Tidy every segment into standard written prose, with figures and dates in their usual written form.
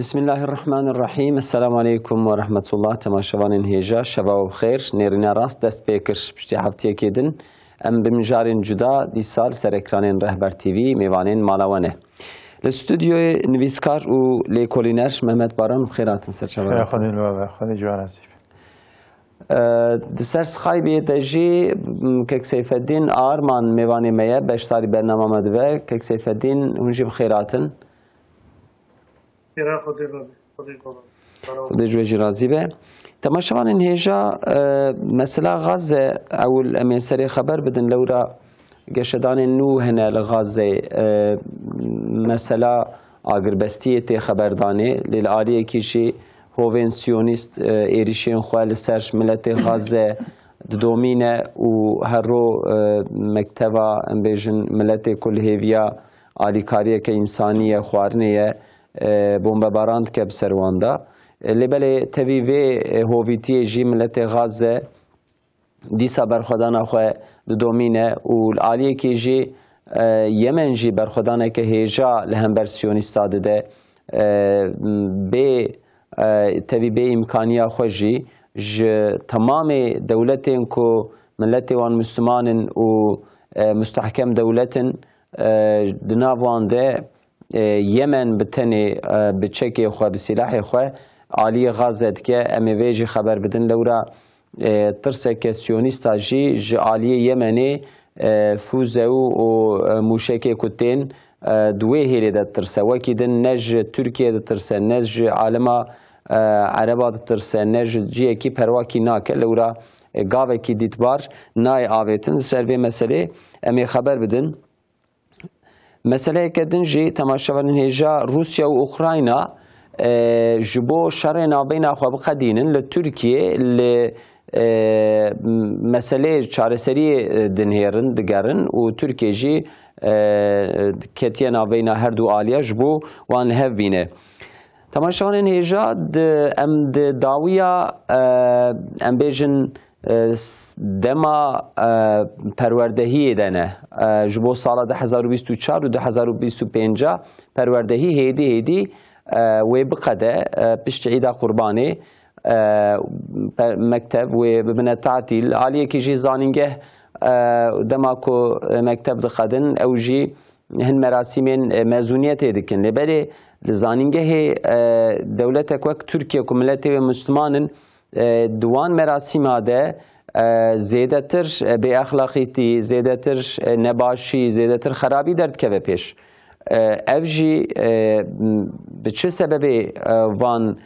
بسم الله الرحمن الرحیم. السلام علیکم و رحمت الله. تماشاوان هیجا شباب بخیر. نێرینە ڕاست دەست پێ کرد پشتی هەفتەیەکێدن ئەم بمژارین جودا دیسال سەر ئەکرانên ڕەهبەر تیڤی میوانên ماڵەوەنێ لە ستودیۆی نویسکار و لێکۆلینەر مەمەد باران بخێراتن سەر چاوەڕێ خودی جوان هەستی سەر سخای بێ دەژێ کەک سەیفەدین ئارمان میوانê me ye beşdarî bername me dibe kek seyfeddîn hûn jî bixêratin خودی جوێژی رازی بێ. تەماشاوانên هێژا mesela Gazze ewl em ê serê xeber bidin lewra geşedanên nû hene li Gazze mesela agiribestiyê tê xeberdanê lê li aliyekî jî hovên siyonîst êrişên xwe li ser miletê Gazze didomîne û herro mekteba em bêjin miletê ku li hêviya alîkariyeke însanî ye xwarinê ye bombebaran dike bi ser wan de. Lêbelê tevî vê hovîtiyê jî miletê Gazze dîsa berxwedana xwe didomîne û li aliyekê jî Yemen jî berxwedaneke hêja li hember siyonîsta dide bê tevî bê îmkaniya xwe jî ji temamê dewletên ku miletê wan Müslümanin û müstehkem dewletin di nav wan de Yemen bi tenê bi çekê xwe bi sîlahê xwe aliyê Gazze dike. Em ê vê jî xeber bidin lewra tirseke siyonîsta jî ji aliyê Yemenê fûze û mûşekê ku tên di wê hêlê de ditirse. Wekî din ne ji Tirkiye ditirse ne ji alema Ereba ditirse ne ji ciyekî perwakî nake lewra gavekî dîtbar nayê avêtin ser vê meselê em ê xeber bidin. Meseleyeke din jî temaşevanên hêja Rusya û Ukrayna ji bo şerê navbeyna xwe biqedînin li Tirkiye li meselê çareseriyê dinhêrin digerin û Tirkiye jî ketiye navbeyna her du aliye ji bo wan li hev bîne. Temaşevanên hêja em di dawiya em bêjin dema perwerdehiyê de ne ji bo sala 2024 û 2025 perwerdehî hêdî hêdî wê biqede piştî îda Qurbanê mekteb wê bibine tatîl aliyekî jî zanîngeh dema ku mekteb dixedin ew jî hin merasîmên mezûniyetê dikin. Lêbelê li zanîngehê dewletek wek Tirkiye ku miletê wê Müslümanin di wan merasîma de zêdetir bêexlaqîtî, zêdetir nebaşî, zêdetir xerabî derdikeve pêş. Ev jî bi çi sebebê van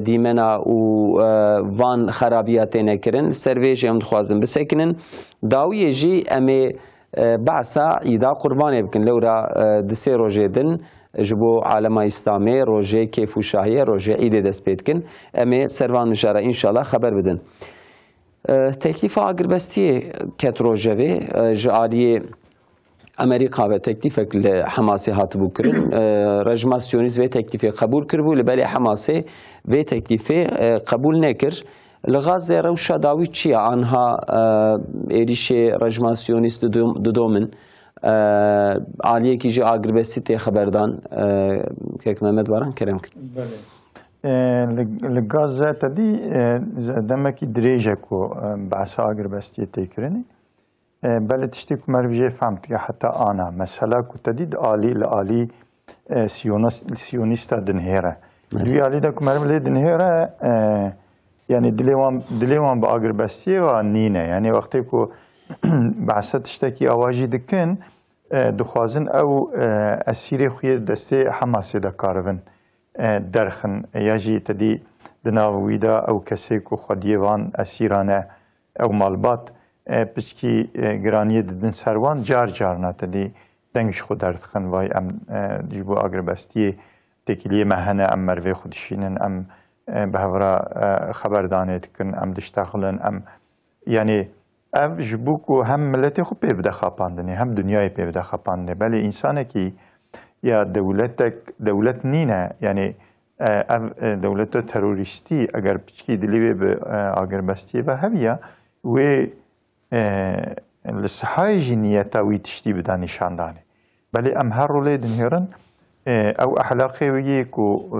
dîmena û van xerabiya tê nekirin ser vê jî em dixwazin bisekinin. Dawiyê jî em ê behsa îda Qurbanê bikin lewra di sê rojê din ji bo alema İslamê rojê kêf û şahiyê rojê îdê dest pê dikin. Em ê ser van mijara înşallah xeber bidin. Teklîfa agiribestiyê ket rojevê ji aliyê Amerika ve teklifek li Hamasê hatibû kirin. Rejima Siyonîst vê teklifê qebûl kiribû li belê Hamasê vê teklifê qebûl nekir. Li Gazze rewşa dawî çi ye anha êrişê rejima Siyonîst didomin aliyekî jî agiribestî tê xeberdan kek Mehmed Baran kerem kir. Li Gazze tedî demekî dirêj e ku behsa agiribestiyê tê kirinê belê tiştê ku me jê fehm dike heta ana mesela ku tedî li alî siyonîsta dinhêre wî alî de ku me lê dinhêre yani dilê wan bi agiribestiyê ve nîne yani wextê ku behsa tiştekî awa jî dikin dixwazin ew esîrê xwe destê Hamasê de karibin derxin ya jî tedî di nav wî de ew kesê ku xwediyê van esîran e ew malbat piştî giraniyê didin ser wan car carna tedî deng ji xwe derdixin vay em ji bo agiribestiyê tekiliyê me hene em mervê xwe dişînin em bi hevra xeberdanê dikin em diştexilin em yani ev ji bo ku hem miletê xwe pê bide xapandinê hem dunyayê pê bide xapandinê belê însanekî ya dewlet nîne yani ev dewleta terorîstî eger piçkî dilê wê bi agiribestiyê ve heviya wê li sihayê jî niyeta wî tiştî bida nîşandanê belê em her rolê dinhêrin او احلاقي ويكو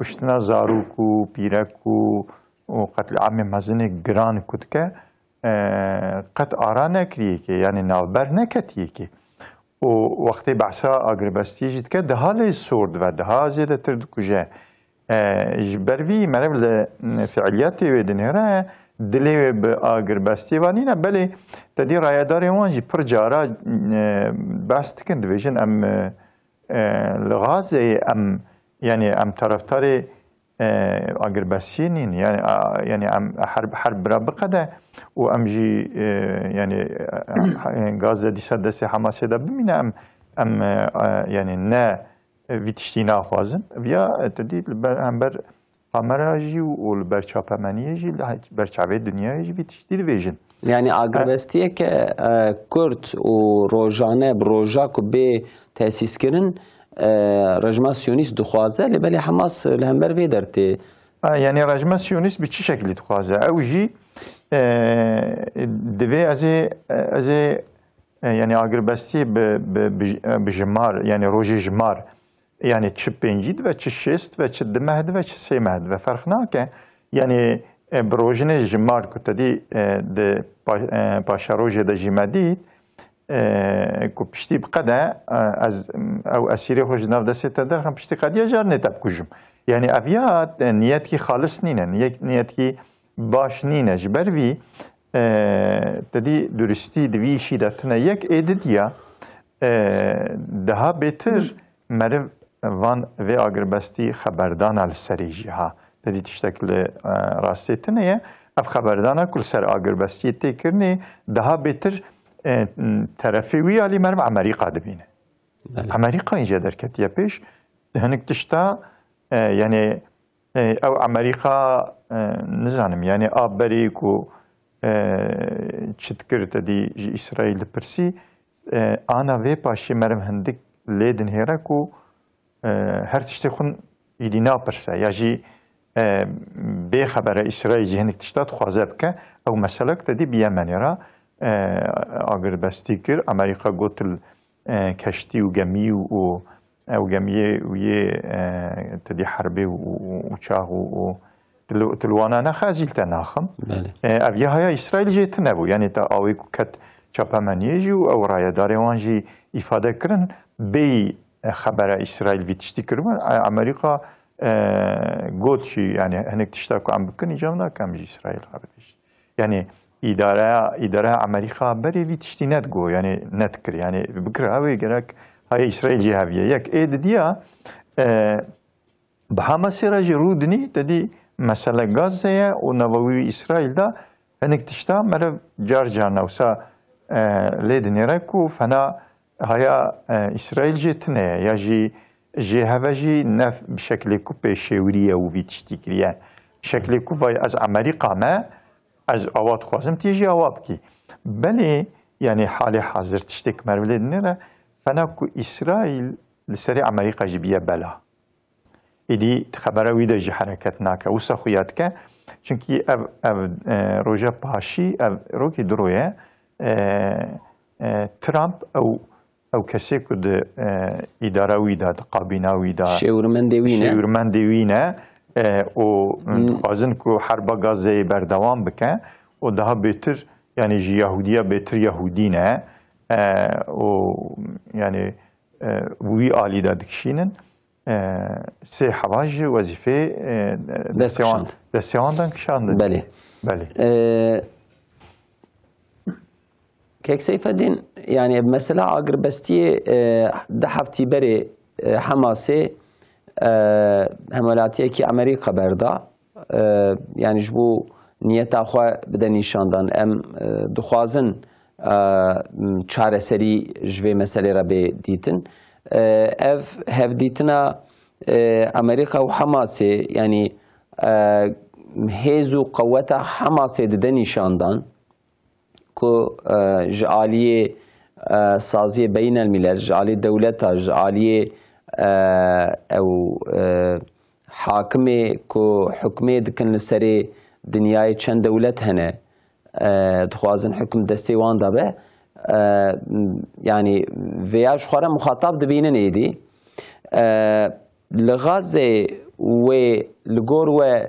كشتنا زاروكو بيركو وقتل عام مزن جران كتك قد آرانا كريكي يعني نالبر نكتيكي ووقت بعثا أغربستي جد كده هالي السورد ودها زيادة تردكو جا جبروي مرب لفعالياتي ودنهرا دلي بأغربستي وانينا بلي تدي رايداري وانجي برجارا بس كن ديفيجن ام الغازي ام يعني ام طرفداري أغربستيين يعني ام حرب رابقه و امجي يعني غازه دي سدسي حماسه ده بمينا ام يعني نا ويتشتينا خوازن ويا تدي هم بر قمراجي والبر چاپمنيجي بر چاوي دنياجي ويتشتي ديفيجن يعني اغربستيه كورد و روجانه بروجا كو بي تاسيس كرن رجما سيونيست دخوازه لبالي حماس لهمبر في درتي يعني رجما سيونيست بشي شكل دخوازه او جي دوی از يعني اغربستي بجمار يعني روجي جمار يعني تش بنجيد و تش شست و تش دمهد و تش سيمهد و فرقناك يعني بروجني جمار كتدي د باشا روجي د جمادي كو بشتي بقدا از او اسيري خوش ناف دست تدر خم بشتي قد يجار نتاب كوجم يعني افيات نيتي خالص نينا نيتي باش نینه جبروی تدی درستی دویشی داتنه یک ایدیا ده بهتر مرو وان و اغربستی خبردان على سریجی ها تدی تشتکل راستی تنه اف خبردان کل سر اغربستی تکرنه ده بهتر طرفی وی علی مرو امریکا دبینه امریکا اینجا درکتیه پیش هنگ تشتا يعني او امريكا نزانم يعني ابريكو تشتكرت دي جي اسرائيل برسي انا في باشي مرم هندك ليدن هيراكو هر تشتخون يدينا برسا يجي بخبر اسرائيل جي هندك تشتات خوازبك او مسلك تدي بيمنيرا اگر بستيكر امريكا قتل كشتي وجمي او جميع ويا تدي حربي وشاه وتلوانا نخازيل تناخم ابي هيا اسرائيل جيت نبو يعني تا اوي كت چاپمنيجي او رايداري وانجي افاده كرن بي خبر اسرائيل بيتشتي كرم امريكا قوتشي يعني هنك تشتاكو عم بكن جامنا كم جي اسرائيل خبرش يعني اداره امريكا بري بيتشتي ندغو يعني نتكر يعني بكره اوي جرك هاي إسرائيل جهابية يك إيد ديا بحماس راجي رودني تدي مسألة غزة ونووي إسرائيل دا هنك تشتا مرة جارجانا وسا ليدني راكو فنا هيا إسرائيل جتنا يجي جهابجي نف بشكل كوبي شورية وفيتشتي كريا بشكل كوبي از أمريكا ما از أواد خوازم تيجي أوابكي بلي يعني حالي حاضر تشتك مرة ليدني فناكو إسرائيل لسري أمريكا جبية بلا إدي خبره ويدا جي حركتناك وسخوياتك چونكي روجا باشي روكي دروية ترامب أو كسي كود إدارة ويدا قابينا ويدا شورمن ديوينة و خوازن كو حرب غازي بردوام بكا و ده بيتر يعني جي يهودية بيتر يهودينة و يعني وي آلي دا دكشينن سي حواج وظيفة دستيوان دانكشان بله بله كيك سيف الدين يعني بمثلا اغربستي دحفتي بري حماسي همولاتي كي امريكا بردا يعني جبو نيت اخوا بدا نيشاندان ام دخوازن چاره سری جوی مسئله را به دیتن اف هف دیتنا امریکا و حماس یعنی هیز و قوت حماس ده نشاندان که جعالی سازی بین الملل جعالی دولت جعالی او حاکمه که حکمه دکن لسری دنیای چند دولت هنه دخوازن حكم دستيوان دابه يعني فياج خوره مخاطب دبينن ايدي لغازه و لگور و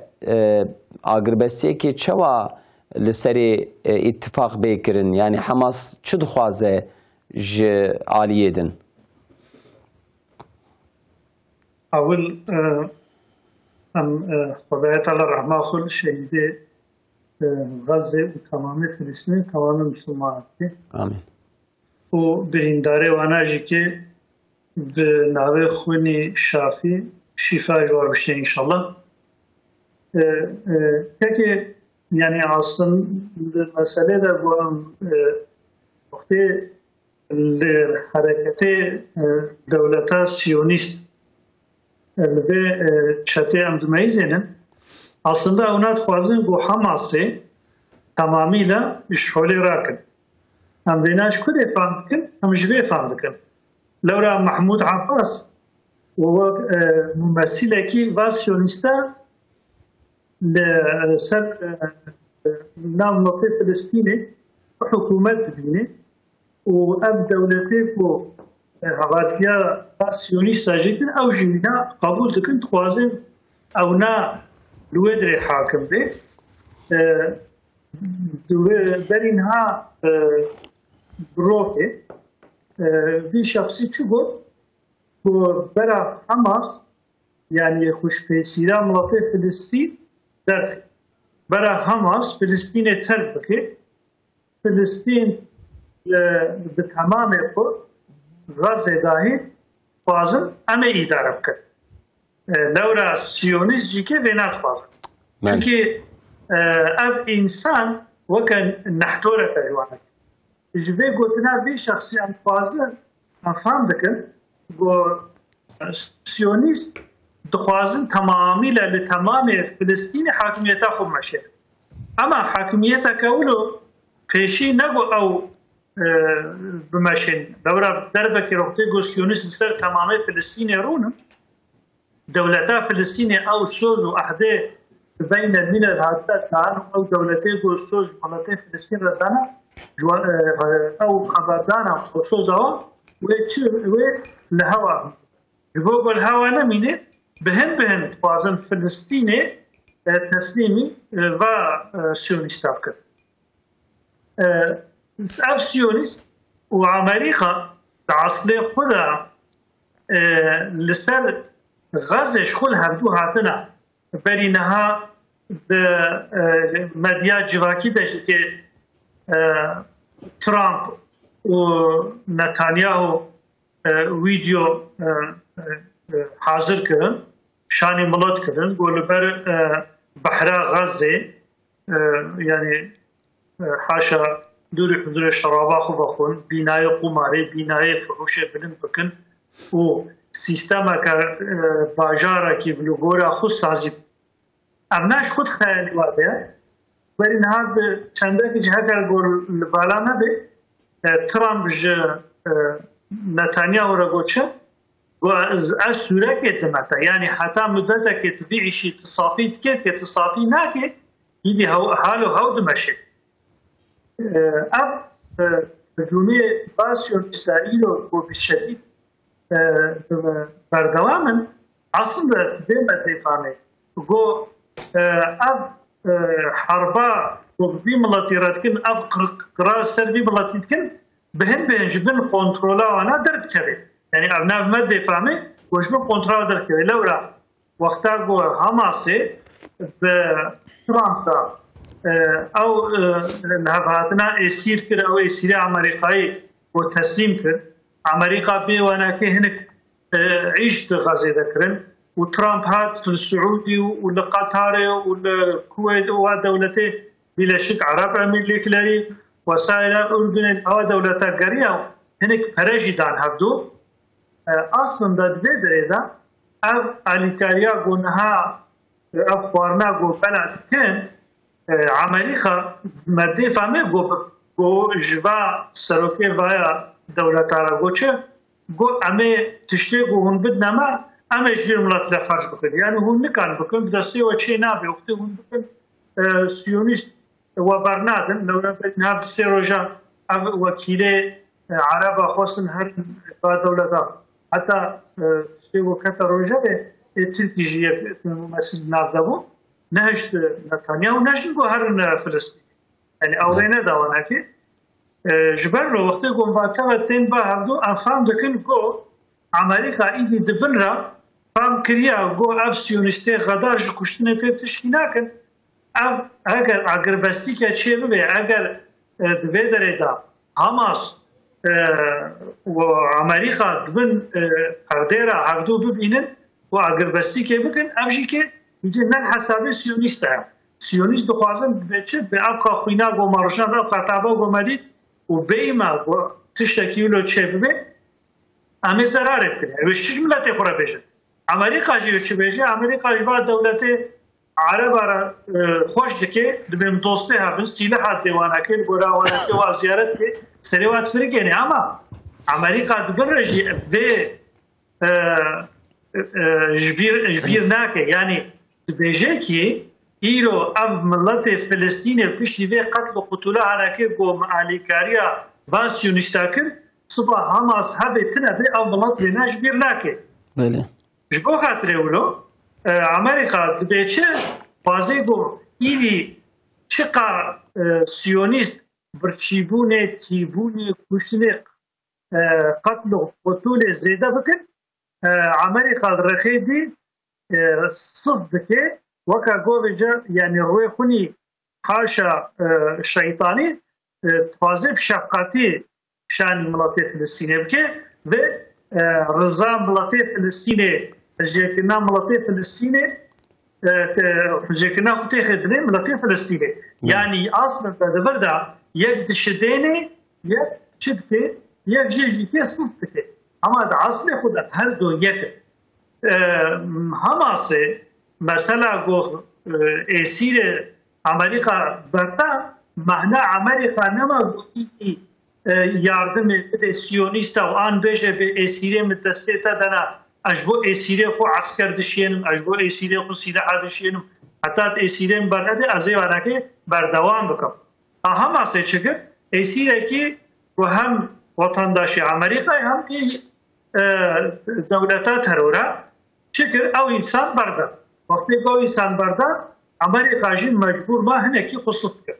آگربستی که چوا لسری اتفاق بکرن یعنی حماس چه دخوازه ج عالیه دن؟ اول ام خدای تعالی رحمه خل شهید غزه و تمام فلسطین تمام مسلمانات آمین و برینداره واناجی که به نحوه خونی شافی شفا جوار بشه انشالله که یعنی اصلا مسئله در بوام وقتی حرکت دولت سیونیست به چته امدمایی زنن aslında اونات خوازن بو حماسه تمامیلا اشغالی راکن هم دیناش کده فهم بکن هم جوه فهم بکن لورا محمود عباس و ممثله کی واسیونیستا لسر نام نطي فلسطيني وحكومات بيني وأب دولتي بو هواتيا سيونيستا جيكن أو جينا قبول دكن تخوازن أو نا لودري حاكم به برينها بروكي في شخصي شو برا حماس يعني خوش بيسيرا ملطي فلسطين در برا حماس فلسطين ترك بكي فلسطين بتمام خود غزه داهی فازم اما اداره بکن لورا سیونیست جی که وینات فازم چونکه اف انسان وکن نحتوره تجوانه جوه گوتنا بی شخصی ام فازل افهم بکن و سیونیست دخوازن تمامی لتمام فلسطین حاکمیتا خوب مشه اما حاکمیتا کولو پیشی نگو او بمشين دورة دربك ربطي سيونيست مستر تمامي فلسطين يرون دولتا فلسطين أو سوز وأحدى بين من الهاتات أو دولتي سوز ملتين فلسطين ردانا أو خبردانا سوز أو لهوا يبغوا الهوا نمينه بهن فازن فلسطيني تسليمي وسيونيست أفكار سيونيست وأمريكا تعصلي خدا لسر غزة شغل هردو هاتنا برينها مديا جواكي داشتي ترامب ونتانياهو فيديو حاضر كرن شاني ملات كرن قول بر بحرا غزة يعني حاشا دوری حضور شرابا خوب خون بینای قماری بینای فروش بلند بکن و سیستم که باجاره که بلوگورا خود سازی امناش خود خیلی واده ولی نهاد به چنده که جهه کر گل بالا نبه ترامپ نتانیاهو را گوچه و از سوره که دمتا یعنی حتی مدته که تبیعشی تصافی دکت که تصافی نکت یدی حالو هاو دمشه اب جمعه باسیون اسرائیل و بالشدید بردوامن aslında demedi fani go ab harba و بی ملتی راتکن اف قرار سر بی ملتی کن بهم جبن کنترلا وانا درد کرد یعنی ابناء مد فهمه وجبن کنترل درد کرد لورا وقتا گو حماسه به ترامپ او نهاتنا اسیر کرد او اسیر امریکایی و تسلیم کرد امریکا بی وانا که هنک عيش غزه ذكرن وترامب هات السعودي والقطر والكويت ودولته بلا شك عرب امريكا لري وسائل الاردن او دولتا غريا هنك فرجدان هبدو اصلا ده ده اف اليتاريا غنها افورنا غو بلد كان عمليخه مدي فامي غو جوا سروكي وايا دولتا راغوچه گو امه تشتی گو هون بدنا ما امه جبیر ملت لخرج بکن یعنی هون نکان بکن بدستی و چه نابی وقتی هون بکن سیونیست و برنادن لو نبدنا بستی روژا وکیل عرب خواستن هر با دولتا حتی شیو کتا روژه به ترکی جیه ممثل نافدابو نهشت نتانیاهو نشن بو هر فلسطین یعنی اولینه داوانه که جبر رو وقتی گمباتا و تین با هردو افهم دکن گو امریکا ایدی دبن را فهم کریا گو اف سیونسته غدار جو کشتنه پیب تشکی نکن اگر بستی که چیه ببه اگر دوی داره دا حماس و امریکا دبن هردیرا هردو ببینن و اگر بستی که بکن افجی که اینجا نک حسابه سیونیسته هم سیونیست دخوازن بچه به افکا خوینا گو مارشان افکا تابا گو مدید و بیما گو تشتکیولو چه ببه همه ضراره کنه و چیز ملت خورا بشه امریکا جیو چه بشه امریکا جیو دولت عرب را خوش دکه دبیم دوسته هستن سلاح دیوانه که گوراوانه که و زیارت که سریوات فرقه نه اما امریکا دبرجی به جبیر نکه یعنی بیجه که ایرو اف ملت فلسطین پشتی به قتل و قتله هنکه گو معالیکاریا باسیونیستا کرد صبح حماس هبه تنه به اف ملت بینه جبیر نکه بله جبو خاطره ولو امریکا بیچه بازی گو ایلی چقا سیونیست برچیبونه تیبونه کشنه قتل و قتل زیده بکن امریکا رخی دی صد که وکا گوه یعنی روی خونی حاشا شیطانی تفاظف شفقاتی شان ملت فلسطینی بکه و رضا ملت فلسطینی جیکنا ملت فلسطینی جیکنا خطی خدنه ملت فلسطینی یعنی اصلا دبر دا یک دشدینی یک چدکه یک جیجیتی صد که اما دا اصل خود هر دو یک هماسه مثلا گو اسیر امریکا برتا مهنا امریکا نما گویی یاردم بده سیونیستا و آن بشه به اسیر متستیتا دنا اجبو اسیر خو عسکر دشینم اجبو اسیر خو سلاح دشینم حتی اسیر برده از ایوانه که بردوام بکم هماسه چکر اسیر که و هم وطنداش امریکا هم که دولتا ترورا چکر او انسان برده وقتی که او انسان برده امریکا جی مجبور ما هنکی خصوص کرد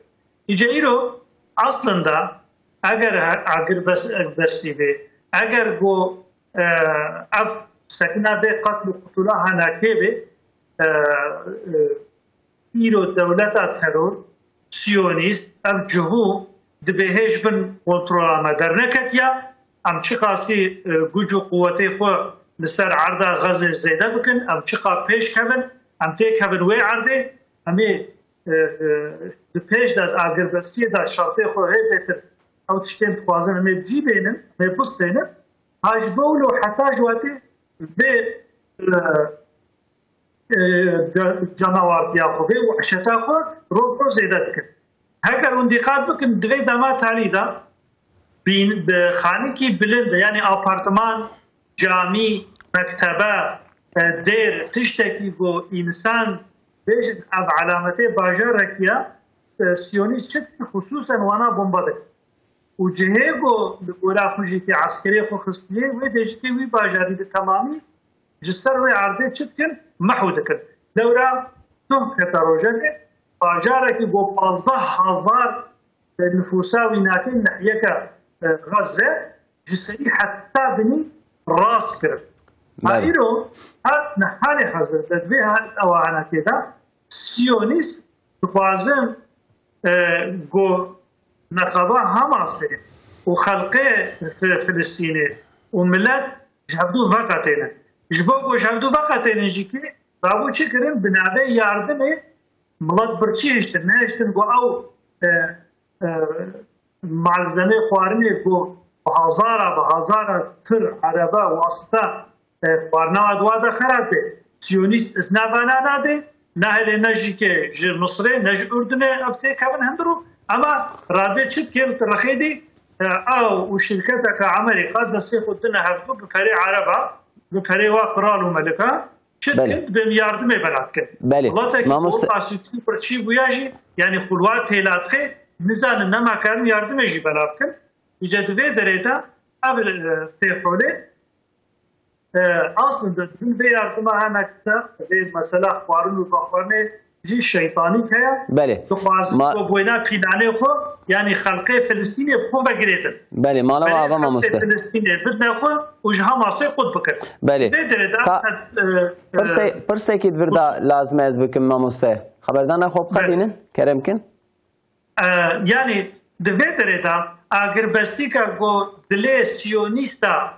ایجا ایرو اصلا دا اگر بستی به اگر گو اف سکنه به قتل و قتله هنکی به ایرو دولتا ترور سیونیست اف جهو دبهش بن کنترول مدر نکت یا ام چی قاسی گوج و قوتی خو لسر عرضه غزه زیده بکن ام چی قا پیش کبن ام تی کبن وی عرضه امی پیش داد آگر بسیه داد شرطه خو هی بیتر او تشتیم خوازن امی بجی بینن امی پست بینن هاش بولو حتی جواتی به جنوارتی خو به وحشتا خو رو زیده کن هکر اون دقت بکن دوی دما تالی دا بین به خانه کی بلند یعنی آپارتمان جامی مکتبه دیر تشتکی گو انسان بیش از علامت باجر رکیا سیونیست چت خصوصا وانا بمبده و جهه گو گورا خوشی که عسکری خو خستیه و دیشتی وی باجری به تمامی جسر وی عرضه چت کن محود کن دورا تم کتروجه باجره که گو 15,000 نفوسا ویناتی نحیه که غزه جسری حتی بنی راست کرد ایرو حال حاضر دوی اوانه که دا سیونیست بخوازم گو نقابه هماسته و خلقه فلسطینی و ملت جهدو وقتینه جبو گو جهدو وقتینه جی که بابو چی کرن بنابه یاردمه ملت برچی هشتن نه هشتن گو او معلزمه خوارنه گو هزار تر عربه واسطه خوارنه دواده خراب ده سیونیست از نوانا ناده نه نجی که جر مصره نج اردنه افته کبن هندرو اما رابطه چید که الترخیدی او شرکت که امریکا دستی خودتنه هفتو بپری عربه بپری واقرال و ملکه چید که بیم یاردمه بلد کرد الله تا که بود آسیتی پرچی بویاجی یعنی خلوات تیلات خی نزان نما کردن یاردمه جی بلد کرد ایجاد وی دریده اول تیفوله aslında bir yardıma hemekte mesela xwarin û baxwarinê jî şeytanîk heye. Belê. Dixwazin ku boyna planê xwe yani xelkê Filistînê xwe vegiretin. Belê, mala we ava mamoste. Filistînê birne xwe û ji Hamasê xud bikin. Belê. Vê derê de Pirsekî virda lazim ez bikim mamoste. Xeberdana xwe bixebînin? Keremkin? Yani di vê derê de agirvestîka got dilê Siyonîsta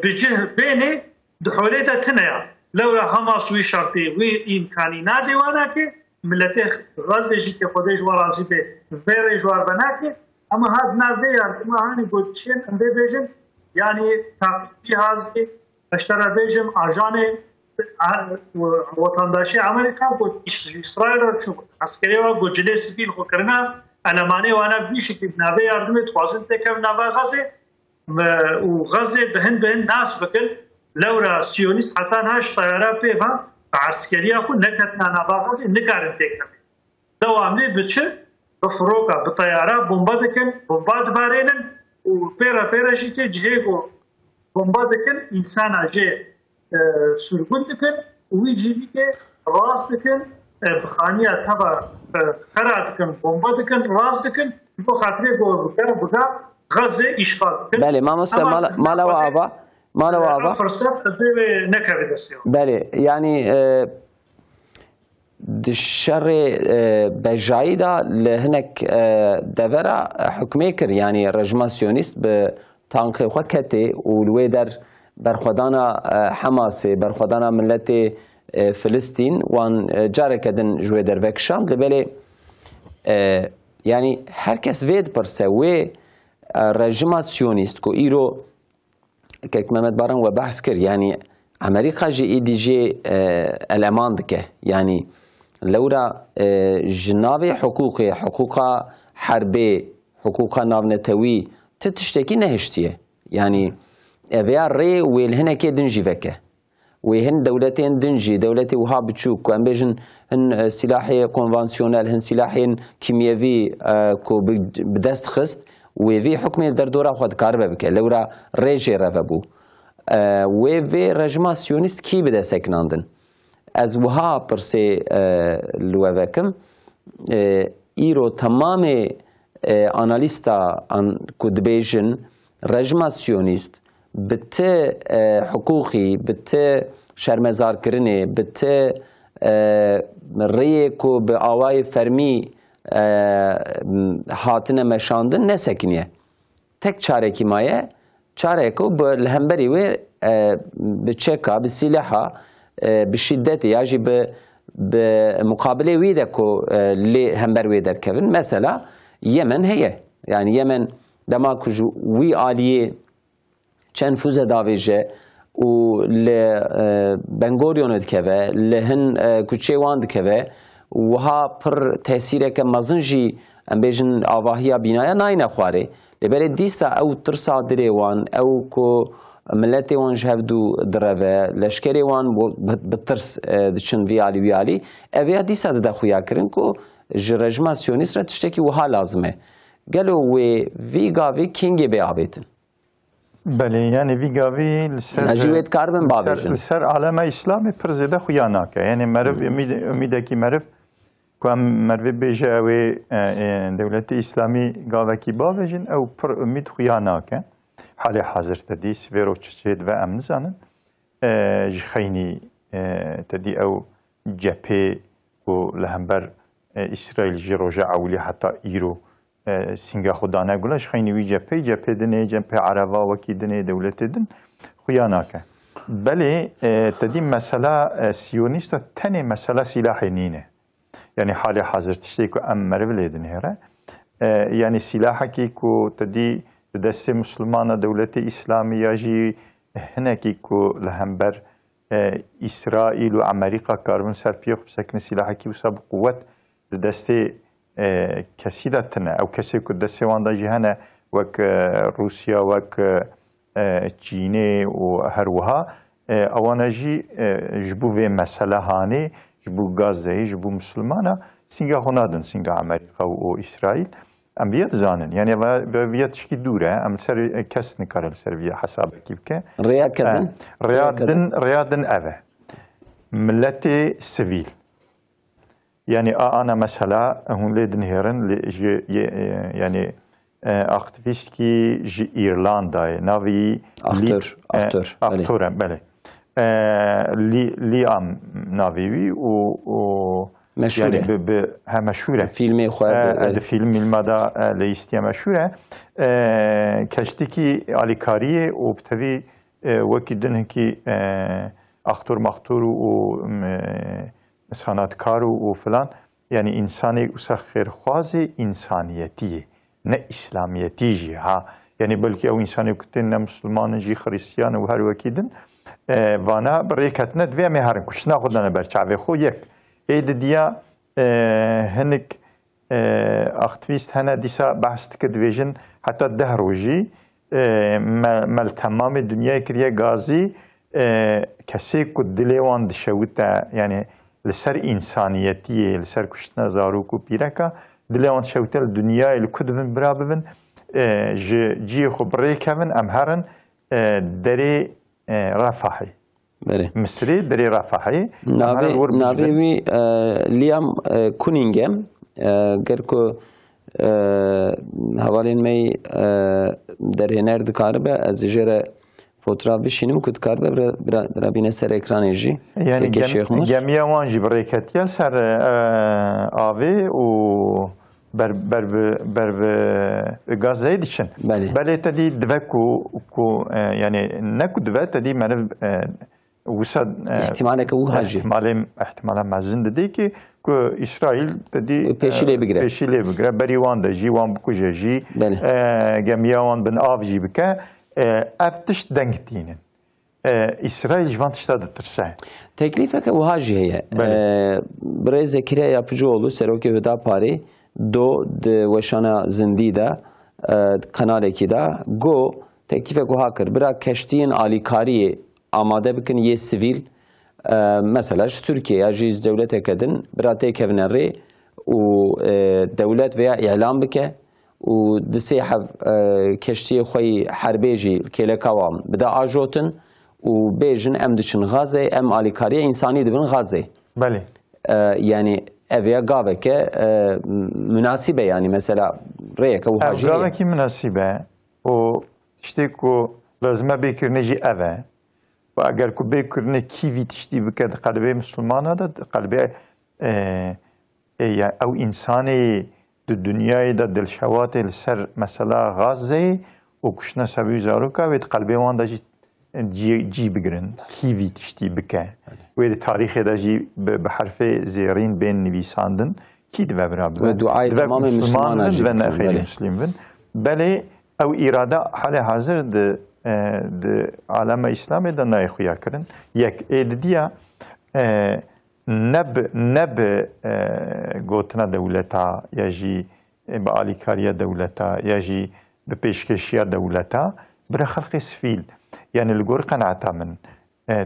bi cih bênê di holê de tune ya. Lewra Hamas wî şartê wî îmkanî nade wanakê milletê Gazê jî xwedê ji we razî bê vê rê ji we venakê ama hat nav vê yardima hanî gotçiyên em vê bêjin yani cihazê beştera bêjim ajanê vatandaşê Amerîka got İsraîl çû askerê ve got cilê sivîl xwe kirina elemanê wana vî şekil navê yardimê dixwazin têkevin nava Gazê û Gazê bi hin nas bikin lewra Siyonîst heta naş tayara pê ve askeriya xwe neketina nava Gazê nikarin têkevin. Dewamlê biçi bi firoka bi tayara bomba dikin, bomba dibarênin û pêra pêra jî tê cihê got bomba dikin însana jê sürgün dikin û wî civîkê rast dikin bixaniya teva xera dikin bomba dikin rast dikin bo xatirê got biga Gazê îşgal dikin. Belê, mamoste mala we ava. Mala we ava. Fırsat dê nekeve destê. Belê, yani di şerê bejayî da li hinek devera hukmê kir yani rejima Siyonîst bi tankê xwe ketê û li wê der berxwedana Hamasê berxwedana milletê Filistîn wan careke din ji wê derve kişand li belê yani herkes vê dipirse wê rejima Siyonîst ku îro kek Mehmet Baran we behs kir yani Amerîka jî êdî jê eleman dike yani lewra ji navê hiqûqê hiqûqa herbê hiqûqa navnetewî ti tiştekî nehiştiye yani eveya rê wê li hinekê din jî veke wê hin dewletên din jî dewletê wiha biçûk ku em bêjin hin silahê konvansiyonel hin silahên kimyevî ku bi dest xist wê vê hukmê derdora xwe dikaribe bike lewra rê jê reve bû wê vê rejima Siyonîst kî bi dest sekinandin ez wiha pirsê li we vekim îro temamê analîsta ku dibêjin rejima Siyonîst bi ti hiqûqî bi ti şermezarkirinê bi ti rêyê ku bi awayê fermî hatine meşandin nesekiniye. Tek çarekî maye çarek û li hemberî wê bi çeka bi silaha bi şiddetê ya jî bi mukabilê wî de ku lê hember wê derkevin mesela Yemen heye yani Yemen dema ku ji wî aliyê çend füze davêje û li Ben Gurionê dikeve li hin kuçê wan dikeve wiha pir tesîreke mezin jî em bêjin avahiya bînaya nayîne xwarê li berê dîsa ew tirsa dilê wan ew ku milletê wan ji hev dû direve leşkerê wan bi tirs diçin vî alî wî alî ev ya dîsa dide xuyakirin ku ji rejima Siyonîst re tiştekî wiha lazim e gelo wê vî gavê kengê bê avêtin. Belê yani vî gavî li ser alema İslamê pir zêde xuya nake yani meriv umîdekî meriv ku em merivê bêje ew ê dewletê İslamî gavekî bavêjin ew pir umîd xuya nake halê hazir te dî sivêro çi ve em nizanin ji xeynî te dî ew cephê ku li hember İsraîl ji roja ewlî heta îro سنگا خدا نگوله خیلی وی جپه دنه جپه عربا وکی دنه دولت دن خویا ناکه بله تدیم مسئله سیونیست تنه مسئله سلاح نینه یعنی حال حاضر تشتی که ام مرو لیدن هره یعنی سلاحی که تدی دست مسلمان دولت اسلامی یا جی هنکی که لهمبر اسرائیل و امریکا کاربن سرپیخ بسکن سلاحی که وساب قوت دست کسی دتنه او کسی که دسته وانده جهنه وک روسیا وک چینه و هر وها اوانه جی جبو و مسئله هانه جبو گازه جبو مسلمانه سنگا خونادن سنگا امریکا و اسرائیل ام بیت زانن یعنی بیت شکی دوره ام سر کس نکارل سر وی حساب کیف که ریا کردن ریادن اوه ملت سیویل يعني أنا مثلا هون ليدن هيرن يعني أكتيفيست كي جي إيرلندا نافي أكتور بله لي أم نافي و مشهورة يعني مشهورة فيلمي خواه الفيلم المدى ليستيا مشهورة كشتكي عليكارية وبتبي وكيدن كي أكتور مختور و sanatkarı و falan yani insani خیرخواز انسانیتیه نه اسلامیتی ها yani belki o insanı kutun ne Müslümanın ji Hristiyan و her vakidin vana بريكت ند ve meharın kuşna خودنا برچاوه خو یک اید دیا هنک اکتیویست هنه دیسا بحث کد ویژن حتی ده روزی مل تمام دنیا کریه گازی کسی کد دلیوان دشوته yani لسر انسانیتیه لسر کشتن زاروک و پیرکا دلیوان شوتل دنیا الکدبن برابن جی خب ریکمن امهرن دری رفاهی مصری دری رفاهی ناوی لیام کونینگم گرکو حوالین می در هنر دکاره به از جره fotoğraf bişinim kut karbe birabine ser ekranı jî yani gemiya wan jî birêketiye ser avê û ber gazê diçin belê te dî dive ku yani ne ku dive te dî meriv wisa ihtimaleke wiha jî ihtimala mezin didî ki ku İsrail te dî pêşî lê bigire berî wan de jî wan bikuje jî gemiya wan bin av jî bike افتش دنگ دینن İsrail jvantışta da tırsa. Teklifek o haciye. Bre Zekeriya Yapıcıoğlu Seroke Hüdapari do de weşana zindida kanaleki da go teklifek o hakir. Bırak keştiğin alikariye amade bikin ye sivil mesela Türkiye ya jiz devlet ekedin bırak tekevneri o devlet veya ilan bike و دسیحب کشتی خوی حربیجی کلکوام بده آجوتن و بیجن ام دچن غازه ام آلیکاری انسانی دبن غازه. بله. yani evye gave ke münasibe yani mesela reye ke uhaji. Gave ki münasibe o işte ku lazım bekirneci eve ve eğer ku bekirne kivi tişti bike kalbe Müslümana da kalbe ya o insani dünyayı da dilşavat ser mesela Gazze o kuşna sabi zaruka ve kalbe wanda ji bigirin kivi tişti bike ve tarihi da ji be harfe zerin ben nivisandın ki de beraber ve duayı tamamen Müslümanlar ve nehir Müslüman bele o irada hali hazır de aleme İslam'ı da nayxuya kirin yek ediya neb گوتنا دولتا یا جی با آلیکاریا دولتا یا جی به پیشکشیا دولتا برای خلق سفیل یعنی لگور قناعتا من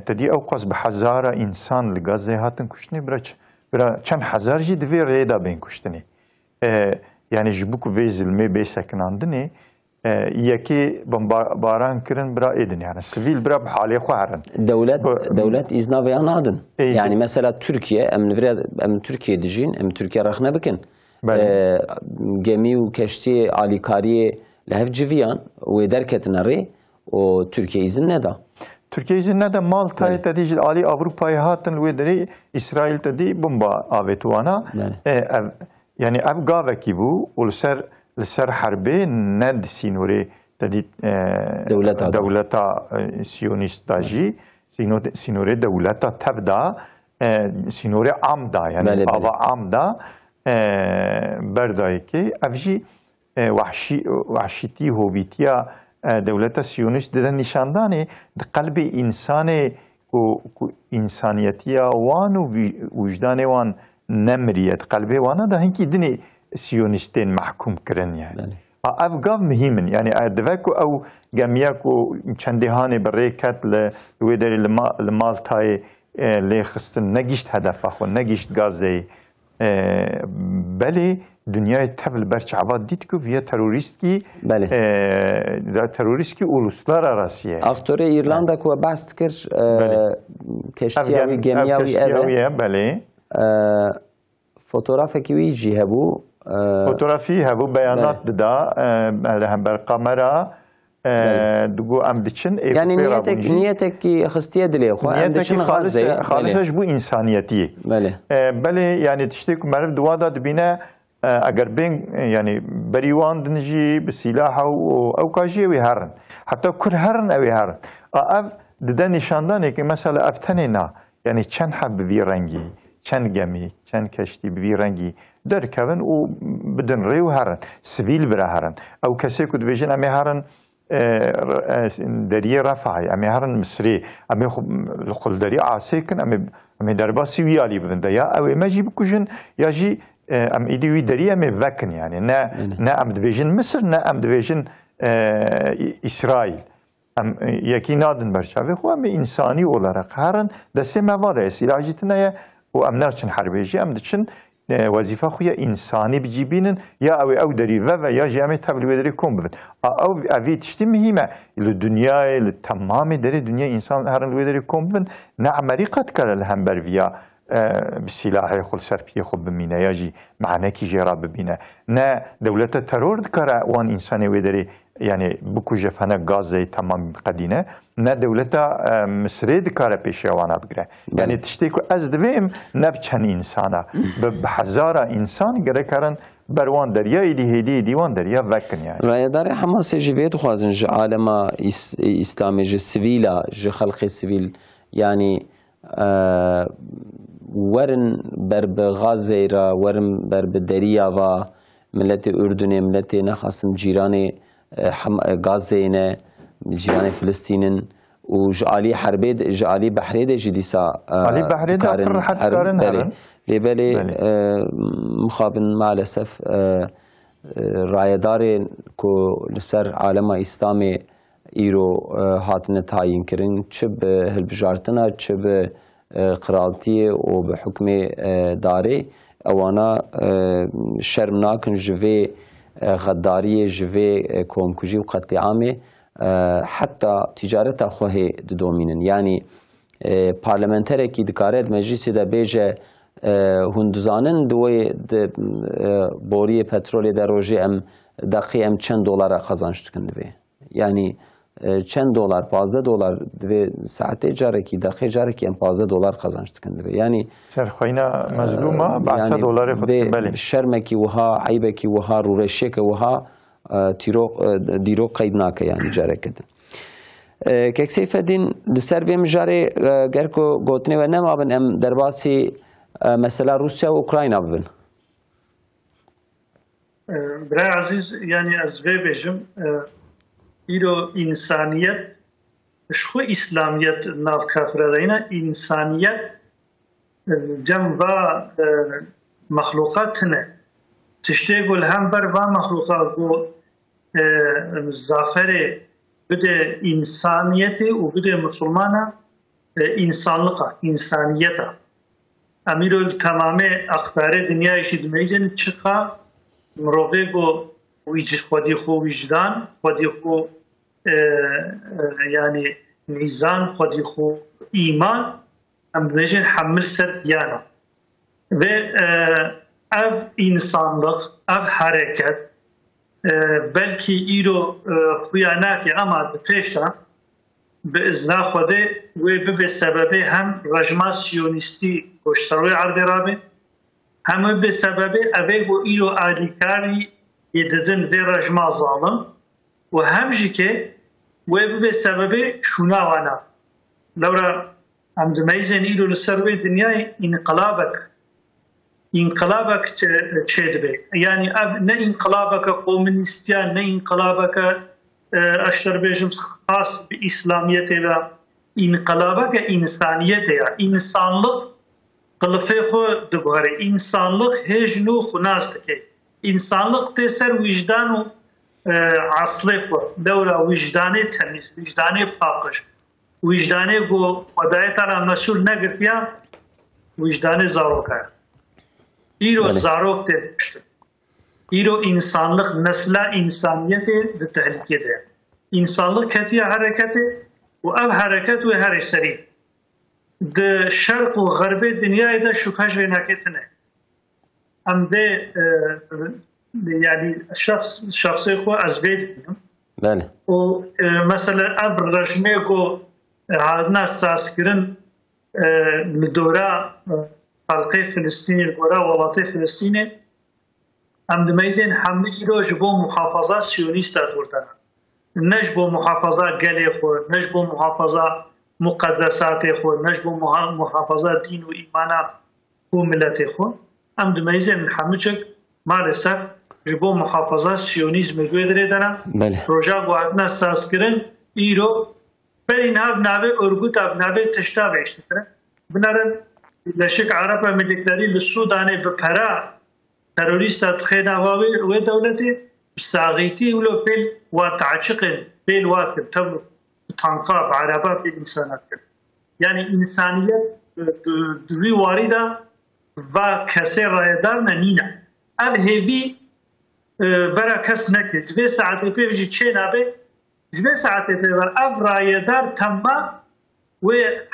تدی اوقاز به هزار انسان لگازه هاتن کشتنی برای چند هزار جی دوی ریدا بین کشتنی یعنی جبوک وی ظلمه بیسکناندنی یکی باران کرن برا edin yani sivil bira hali xwarin devlet izna ve anadın yani mesela Türkiye em Türkiye dijin em Türkiye raxna bikin gemi u keşti alikariye lehev civiyan ve derketin arı o Türkiye izin ne da Türkiye izin ne da Malta'ya tedicil ali Avrupa'ya hatın ve deri İsrail tedi bomba avetuana yani ev gaveki bu ulser لسر حربه ند سینوری تدید دولتا سیونیست داجی سینوری دولتا تبدا سینوری عمدا یعنی آوا عمدا بردایی که افجی وحشیتی هویتیا دولتا سیونیست دیدن نشاندانه قلب انسان و انسانیتیا وان و وجدان وان نمریت قلبه وانا ده هنکی دنی سیونیستین محکوم کردن yani. Ev gav mühimin yani edvek o gemiyek o çendihane bereket le vederi le Malta'yı le xistin negişt hedefa xo negişt Gazze'yi beli dünyayı tevl berçavat dit ki via teröristi teröristi uluslararası. Aktörü İrlanda ku bast kir keştiyavi gemiyavi bale. Fotoğrafeki wî jî hebû. Fotoğrafî hebû beyanat da hem ber kamera dugu em diçin. Yani niyetekî xistiye dilê xwe em diçin Gazze'ye. Xalîsaj bu insaniyetî. Belê yani tiştê ku meriv duwa da dibîne eger bên yani berî wan din jî bi sîlah ew ka jî ew ê herin. Heta kur herin ew ê herin. Ev dide nîşandanekî mesela ev tenê na yani çend heb bi vî rengî, çend gemî, çend keştî bi vî rengî derkevin û bidin rê û herin. Sivîl bire herin. Ew kesê ku dibêjin em ê herin deriyê Refahê, em ê herin Misrê, em ê xwe li deriyê asê kin, em ê derbasî wî alî bibin de ya ew ê me jî bikujin ya jî em êdî wî deriyê em ê vekin yani ne em dibêjin Misir ne em dibêjin İsrail. Em yekî nadin berçavê xwe em ê însanî olarak herin destê me va daye sîlah jî tune ye û em naçin herbê jî em diçin وظیفه خوی انسانی بجیبینن یا او دریوه و یا جامعه تبلیغ کم ببین. او اوی تشتی مهمه لدنیای لتمام دری دنیا انسان هرن لودری کم ببین نه امریکت کلا لهم برویا بسلاح خل سرپی خب بمینه یا جی معنی کی جرا ببینه نه دولت ترور دکاره وان انسانی ودری yani bu kujefane Gazze'yi tamam kadine ne devlete Mısır'ı dikare peşevana bigre. Yani tişteki az dibim ne biçen insana be hazara insan gerekaren berwan derya idi hedi divan derya vekin yani. Rayadar Hamas jiviyet xwazin ji alema İslami ji sivîla ji xelqê sivîl yani werin ber bi Gazze'ye ra werin ber bi deriya va milleti Ürdün'e milleti nexasim cîranê Gazze'ye cîranê Filistin'in û ji alî herbê ji alî behrê de jî dîsa lêbelê mixabin maalesef rayedarên ku li ser alema İslamê îro hatine tayin kirin çi bi hilbijartina çi bi qiraltiyê û bi hukmê darê ewana şerm nakin ji vê غدارية جوي كومكوجي وقتعامي حتى تجارة خوهي دومينن يعني پارلمانتره کی دکارد مجلس ده بیجه هندزانن دوی بوری پترول در روزی ام دقیق ام چند دلار کazanç دکند yani چند دلار 15 دلار دوی ساعت جاره کی دقیق جاره کی ام 15 دلار کazanç دکند yani سرخوینا مظلومه 15 دلار خود بله شرمکی وها عیبکی وها رورشک وها دیرو قید ناکه yani جاره کدن کسی فدین لسر بیم جاره گرکو گوتنی و نم آبن ام درباسی مثلا روسیا و اوکراین آبن برای عزیز yani az ve bejim İro insaniyet, şu İslamiyet nav kafirlerine insaniyet cem ve mahlukatine tişte gol hem ber ve mahlukat bu zaferi bir insaniyeti u bir Müslümana insanlığa, insaniyete. Amirul tamamı aktarı dünya işi demeyeceğin çıka mrove bu خودی خو وجدان خودی خو yani nizam خودی خو iman em dibêjin hemil ser diyana ve ev insanlık ev hareket belki îro xuya nake ama pêşta bi izna Xwedê wê bibe sebebê hem rejima siyonîstî goşterwê erdê rabe hem bibe sebebê evê bu îro alîkarî yedidin ve rejma zalim ve hem jî ke wê bibe sebebê şûnavana lewra em dimeyzên îro li ser wê dinyayê înqilabek çê dibe yani ev ne înqilabeke komünîstiyan ne înqilabeke eş dibêjim xas bi İslamiyetê ve înqilabeke însaniyetê ya însanlık qilifê xwe diguhere însanlık hêjin û xwenas dike İnsanlık teser vicdanı aslı devra vicdanı temiz, vicdanı pakış, vicdanı bu vadayetara mesul ne girtiya vicdanı zaroka. İro zarok demiştir. ایرو انسانlık nesla insaniyeti de tehlikede. İnsanlık ketiye hareketi ve ev hareket ve her seri. De şark ve garbe dünyayı da şukaş ve naketine. Hem de yani şahsi xo az beydim. بله O mesela ev rejime go hadna saskirin lidora halkı Filistin'i gora valatı Filistin'i hem demeyzen hamle İroj bu muhafaza siyonist buradan. Neş bu muhafaza gele xo, neş bu muhafaza mukaddesat xo, neş bu muhafaza din ve imana bu millet xo. Hem demeyzen hamıcık maalesef bu muhafaza siyonizm gödere dana. بله Proje bu hatna saskirin İro berin av nave örgüt av nave teşta ve işte. Bunların Birleşik Arap Emirlikleri Sudan'ı bir para terörist atxena ve devleti sağiti ulo pel ve taçıkın pel vakit tabi tanka araba pel insanat. Yani insaniyet duvi varida ve kese rayadar nina. Ev hevi برا کس نکه جوه ساعتی پی بجی چه نبه جوه ساعتی پی بر اف rayedar تنبا و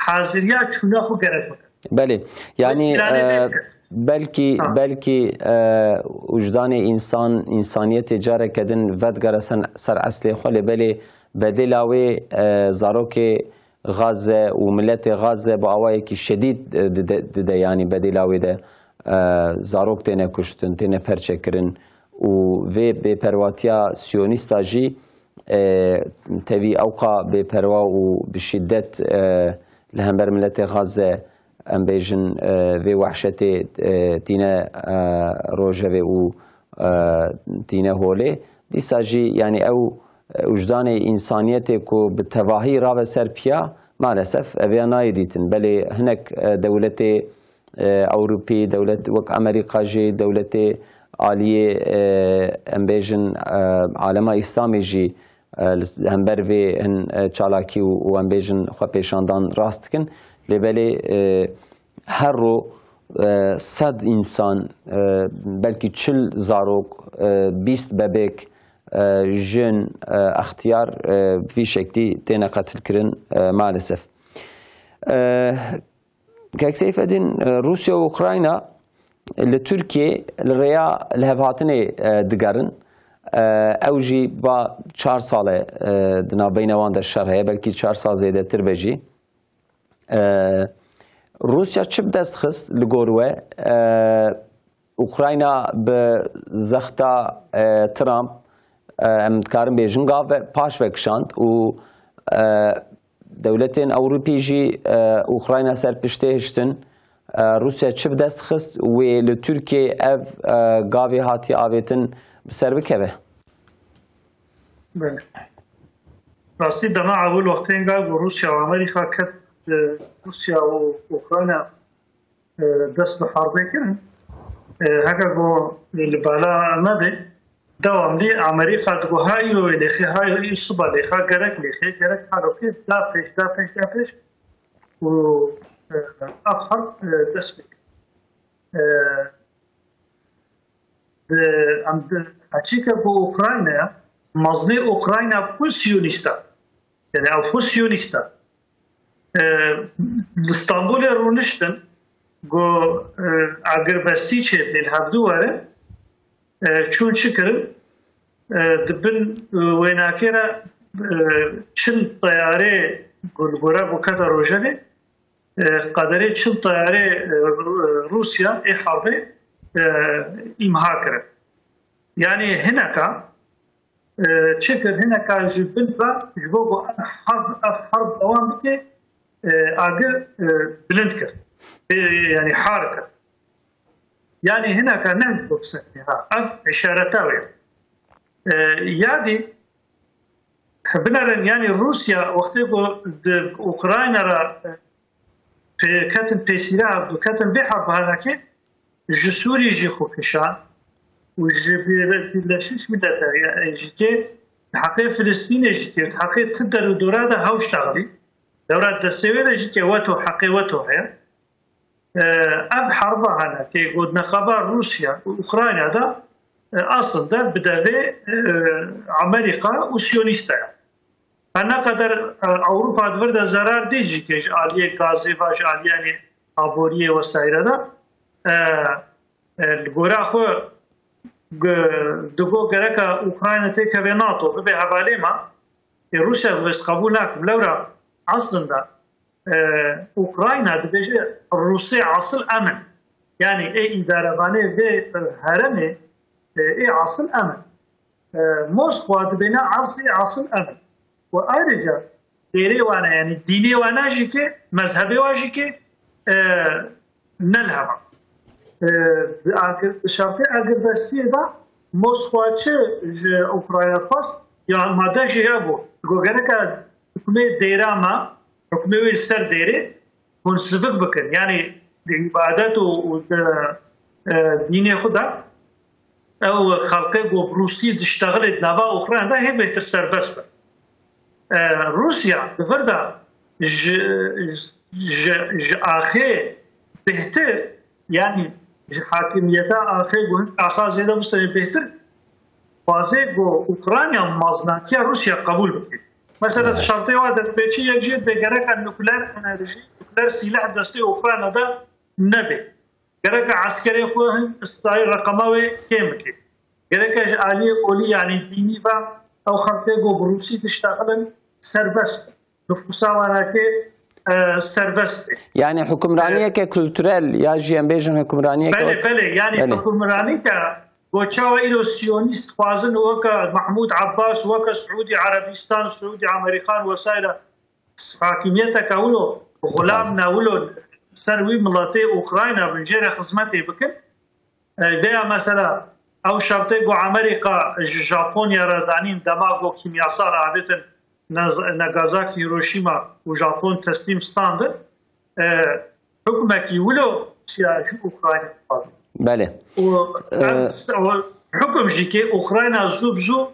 حاضریا چونه خو گرد بکن بله یعنی belki وجدان انسان انسانیت جاره کدن ودگره سر اصلی خاله بله بدلاوی زاروک غزه و ملت غزه با آوایی که شدید ده یعنی بدلاوی ده زاروک تینه کشتن تینه پرچه کرن و به پرواتیا سیونیستا جی تبی اوقا به پروا و به شدت لهمبر ملت غزه ام بیجن و وحشت تینه روجه و تینه هوله دیسا جی یعنی او وجدان انسانیت کو به تواهی را سر پیا مالسف اویا نایدیتن بله هنک دولت اوروپی دولت وک امریکا جی دولت عالیه امبیجن عالم اسلامی جی همبر و هن چالاکی و امبیجن خو پیشاندان راست کن لبلی هر رو 100 انسان بلکی 40 زاروک 20 ببک جن اختیار فی شکلی تینا قتل کرن مالسف که سیف ادین روسیا و اوکراینا لترکیه لریا لهفاتنی دگرن اوجی با 4 ساله دنا بینوان در شرحه بلکی 4 سال زیاده تر بجی روسیا چه بدست خست لگوروه اوکراینا به زختا ترامپ امدکارن بیجن گاو پاش وکشاند و دولتین اوروپی جی اوکراینا سر پشته هشتن روسیا چه بدست خست و لترکیه اف گاوی هاتی آویتن سر بکوه بله راستی دما اول وقتی اینگاه روسیا و امریکا کت روسیا و اوکراینا دست به حربه کرن هکا گو لبالا نده دوام لی امریکا دگو هایی رو لیخی هایی رو ایستو لیخا گرک حالو که دا پیش و آخر دست بکن اچی که با اوکراینا مزنی اوکراینا فوسیونیستا یعنی او فوسیونیستا استانبول رونشتن گو اگر بستی چه دل هفدو واره چون چکرم دبن ویناکیرا چل طیاره گلگوره بکتا روژنه قدره چل طیاره روسیا ای حربه امها کرد یعنی هنکا چکر هنکا جبن و جبو حرب دوام بکه اگر بلند کرد یعنی حار کرد یعنی هنکا ننز بکسنی ها اف اشارتاوی یادی بنارن یعنی روسیا وقتی که اوکراینا را کتن پیسیره و کتن بحر بهانه که جسوری جی خوکشان و جبیرشش میداد جیته حقیقت فلسطین جیته حقیقت تدر و دورات هاوش تغلی دورات دستویر جیته واتو حقیقت واتو هر اب حربه هنه که گود نخبر روسیا و اوکراینا دا aslında بدوی امریکا و سیونیسته انا قدر اوروپا دورده zarar دیجی که آلیه گازی و آلیه آبوریه و سایره دا گورا خو دگو گرکا اوکراین تیکه به ناتو به حواله ما روسیا وست قبول نکم لورا aslında اوکراین دیجی روسیه اصل امن yani idarevane ve heremi asıl emir. Moskva bina asıl emir. Ve ayrıca dini vana yani dini vana ki mezhebi vana ki nelhava. Şartı agresifliği de Moskva'çı Ukrayna pas ya madde şey bu. Gogereka hükümet deyrama hükümet ser deyri konsübük bakın yani ibadet و دین خدا او خلقه گو روسیه تشتغل نوا اوکراین ده هی بهتر سربست بر روسیا فردا آخه بهتر یعنی حاکمیت آخه گو آخاز زیاده مستوی بهتر بازه گو اوکراین مازناتی روسیا قبول بکید مثلا شرطی وادت بیچی یک جید بگره که نوکلر انرژی نوکلر سلاح دسته اوکراین ده نبي جرك عسكري خوهم استاي رقماوي كيمكي جرك آلية قولي يعني ديني با أو خلطة جو بروسي تشتغلن سربست نفوسا وراكي سربست يعني حكمرانية ككولتورال يا جيان بيجن حكمرانية بله يعني حكمرانية كوتشاوا إلو سيونيست خوازن وكا محمود عباس وكا سعودي عربستان سعودي أمريكان وسائل حاكميتك أولو غلام ناولو سروي ملاتي اوكرانيا بنجيرة خدمتي بكن بيا مثلا او شرطي جو امريكا جابونيا ردانين دماغو كيمياسار عادة ناغازاكي هيروشيما وجابون تسليم ستاندر حكمكي ولو سياجو اوكرانيا بله حكم جيكي اوكرانيا زوبزو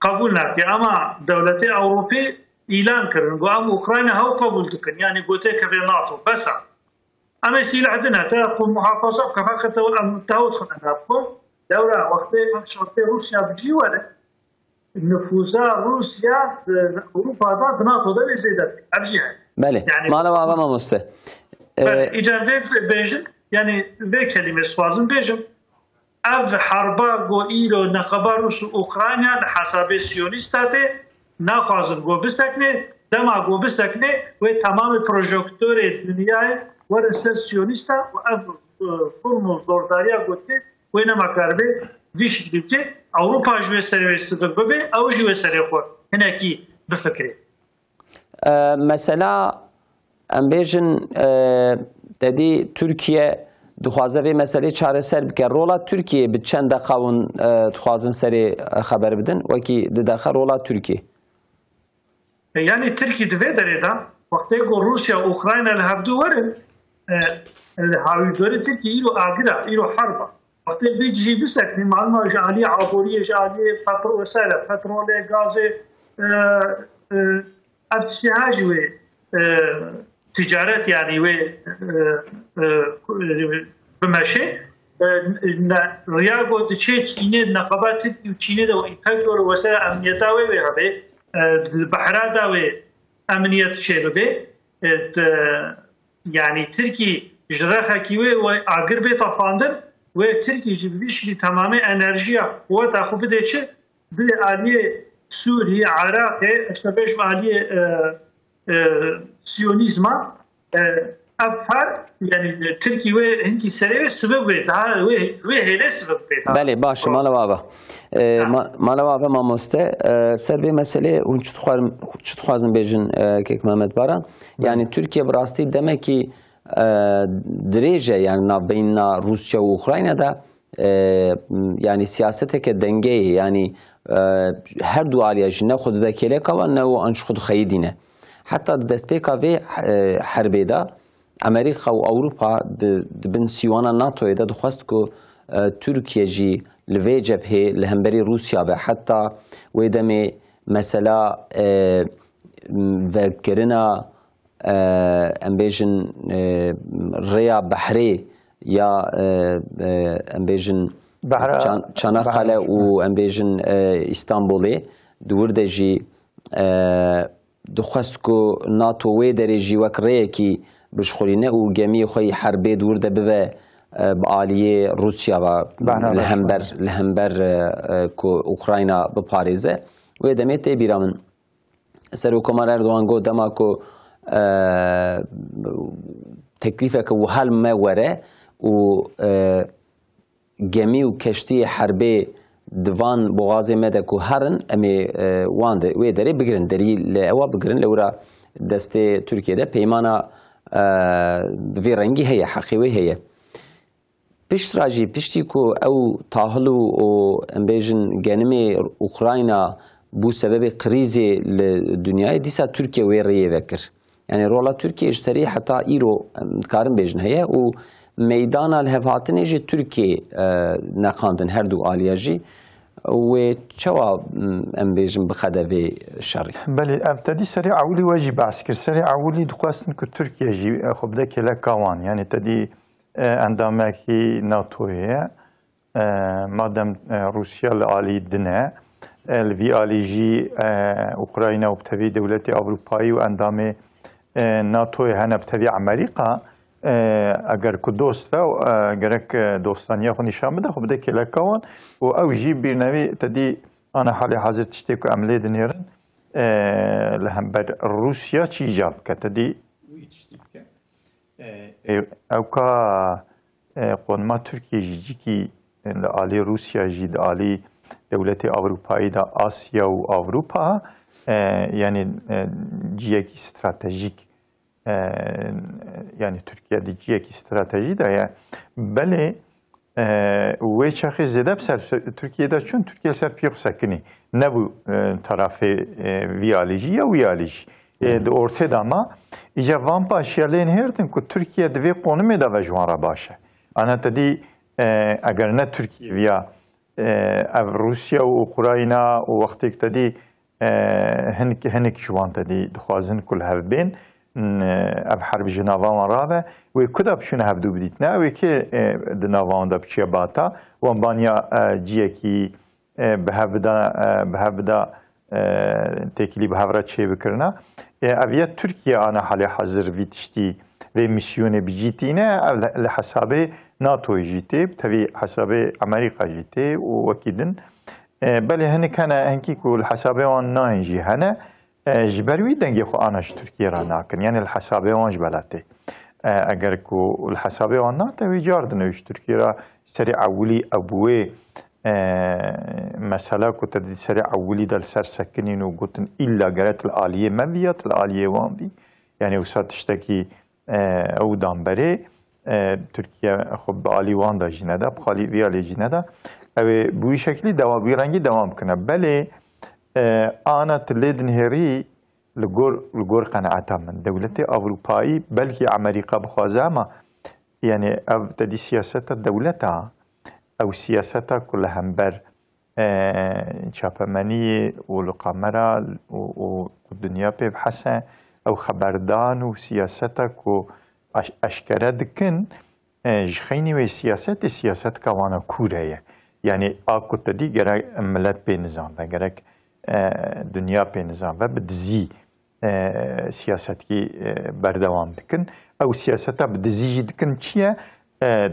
قبول ناكي اما دولتي اوروبي اعلان كرن جو ام اوكرانيا هاو قبول دكن يعني قوتي كفي ناتو بس أما سيل عندنا تأخذ محافظة كفاك تاخذ خدنا بكم دورة وقت شرطي روسيا بجواره نفوذ روسيا أوروبا ده ناتو ده بيزيد أبجيها. بله. يعني ما له بابا ما مسته. إجابة بيجن يعني بكلمة سوازن بيجن أف حربا جو إيرو نخبر روس أوكرانيا حسب سيونيستاته نخوازن جو بستكنه دما جو بستكنه وتمام بروجكتور الدنيا ورسل سيونيستا وأف فرمو زورداريا قلت وينما كاربي فيش دبتي أوروبا جوه سري استدقبه أو جوه سري خور هناكي بفكري مثلا ام بيجن تدي تركيا دخوازه في مسألة چاره سر بکن رولا ترکیه به چند قاون دخوازن سری خبر بدن وکی داخل رولا ترکیه يعني تركي دوه داره دا وقتی که روسیا اوکراین الهفدو ورن هاوی دوره تركي إلو آقرا إلو حربا وقتی بيجي بسكني معلومة جعلية عبورية جعلية فترو وسائل فترولي غازي افتشاهاج و تجارت يعني و بمشي رياغو تشي چيني نقابات تركي وچيني دا و إيقاقل وسائل أمنيتاوي و هبه بحرادا و أمنيت شيلو به يعني تركي جراخه كيوي وآقر بي طفاندن وتركي جبليش تمامي انرجيا قوة أخو بده چه بده آلية سوري عراقي اشتباش آلية سيونيزما أفهر يعني تركي وهنكي سريع سبب بيتها وهيلة سبب بيتها بله باشه مالا بابا مالا بابا ما مسته سر به مسئله اون چه تخوازم بیجن که محمد بارا يعني تركيا براستی دمکی دريجة يعني بين روسيا وأوكرانيا ده يعني سياستك دنجي يعني هر دو عالية جنة خود ده كله كمان و أنش خود خيدينه حتى دستبيكا في حربي ده أمريكا وأوروبا بين سيوانا ناتو ده دخواست كو تركيا جي لفي جبهة لهمبري روسيا به حتى ويدمي مثلا ذكرنا امبيجن ريا بحري يا امبيجن Çanakkale û em bêjin İstanbulê dûr de jî dixwest ku NATO wê derê jî wek rêyekî bişxurîne û gemiyê xwe yê herbê dûr de bibe bi aliyê Rusya li hember ku Ukrayna biparêze. Wê demê tê bîra min Serokkomar Erdogan got dema ku teklîfeke wihal me were û gemî û keştiyê herbê divan boğazê me de ku herin em ê wan de wê derê bigirin derî li ewa bigirin lewra destê Tirkiyeyê de peymana bi vê rengî heye heqî wê heye. Piştra jî piştî ku ew tahil û em bêjin genimê Ukrayna bû sebebê krîzê li dunyayê dîsa Tirkiye wê rêyê vekir. Yani rola Tirkiye ji serî heta îro dikarin bêjin heye û meydana li hevhatinê jî Tirkiye nexandin her du aliya jî wê çawa em bêjin bixede vê şerî. Belê ev tedî serê ewlî we jî behs kir. Serê ewlî dixwestin ku Tirkiye jî xwe bide kêleka wan. Yani tedî endamekî NATO'ye madem Rusya li alî dine li vî alî jî Ukrayna û bi tevî dewletê Avrupayî û endamê NATO'ye hene bi tevî Amerîka eger ku dost ve gerek dostaniya xwe nîşan bide xwe bide kêleka wan û ew jî bir nevî tedî ana halê hazir tiştê ku em lê dinêrin li hember Rusya çî îcab bike tedî wî tiştî bike ew ka qonma Tirkiye jî cikî li alî Rusya jî di alî dewletê Avrupayî da Asya û Avrupa yani ciyekî stratejîk yani Türkiye di ciyekî stratejî de ye belê wê çaxê zêde bi ser Tirkiyeyê çûn Tirkiye ser pî xwesekinî nebû tarafê vî alî jî ya wî alî jî di ortê de ama îje van paşiya lên hêrtin ku Tirkiye di vê qonumê de ve ji wan re baş e. Ana tedî eger ne Tirkiye viya ev Rusya û Ukrayna û wextêk tedî hinek ji wan tedî dixwazin ku li hev bên ev herb ji nava wan rabe wê ku da biçûne hevdû bidîtine wê kê di nava wan de biçiye bata wan baniya ciyekî bi hev bida tekilî bi hev re çê bikirine ev ya Tirkiye ana halê hazir vî tiştî vê misyonê bicîtîne ev li hesabê NATO'yê jî tê bi tevî hesabê Amerîka jî tê û wekî din belê hinek hene henkî ku li hesabê wan nayên jî hene ji ber wî dengê xwe ana ji Tirkiye re nakin yani li hesabê wan ji bela tê eger ku li hesabê wan nate wî car dine ji Tirkiye re serê ewilî ew bi wê mesela ku te serê ewilî de li ser sekinîn û gotin îlla geret li aliyê me vîya li aliyê wan bî yani wisa tiştekî ew danberê Türkiye xwe bi alî wan de jî nede bi xalî vî alî jî nede ew ê bi wî şeklî wî rengî dewam bikine belê ana tu lê dinhêrî li gor qeneeta min dewletê Avrupayî belkî Amerîka bixwaze ama yani ev tedî siyaseta dewleta ew siyaseta ku li hember çapemeniyê û li qamera û dunya pê bihese ew xeberdan û siyaseta ku eşkere dikin ji xeynî wê siyasetê siyasetka wana kûr heye yani a ku tedî gerek millet pê nizam ve gerek dünya pê nizam ve bi dizî siyasetkî berdewam dikin ew siyaseta bi dizî jî dikin çi ye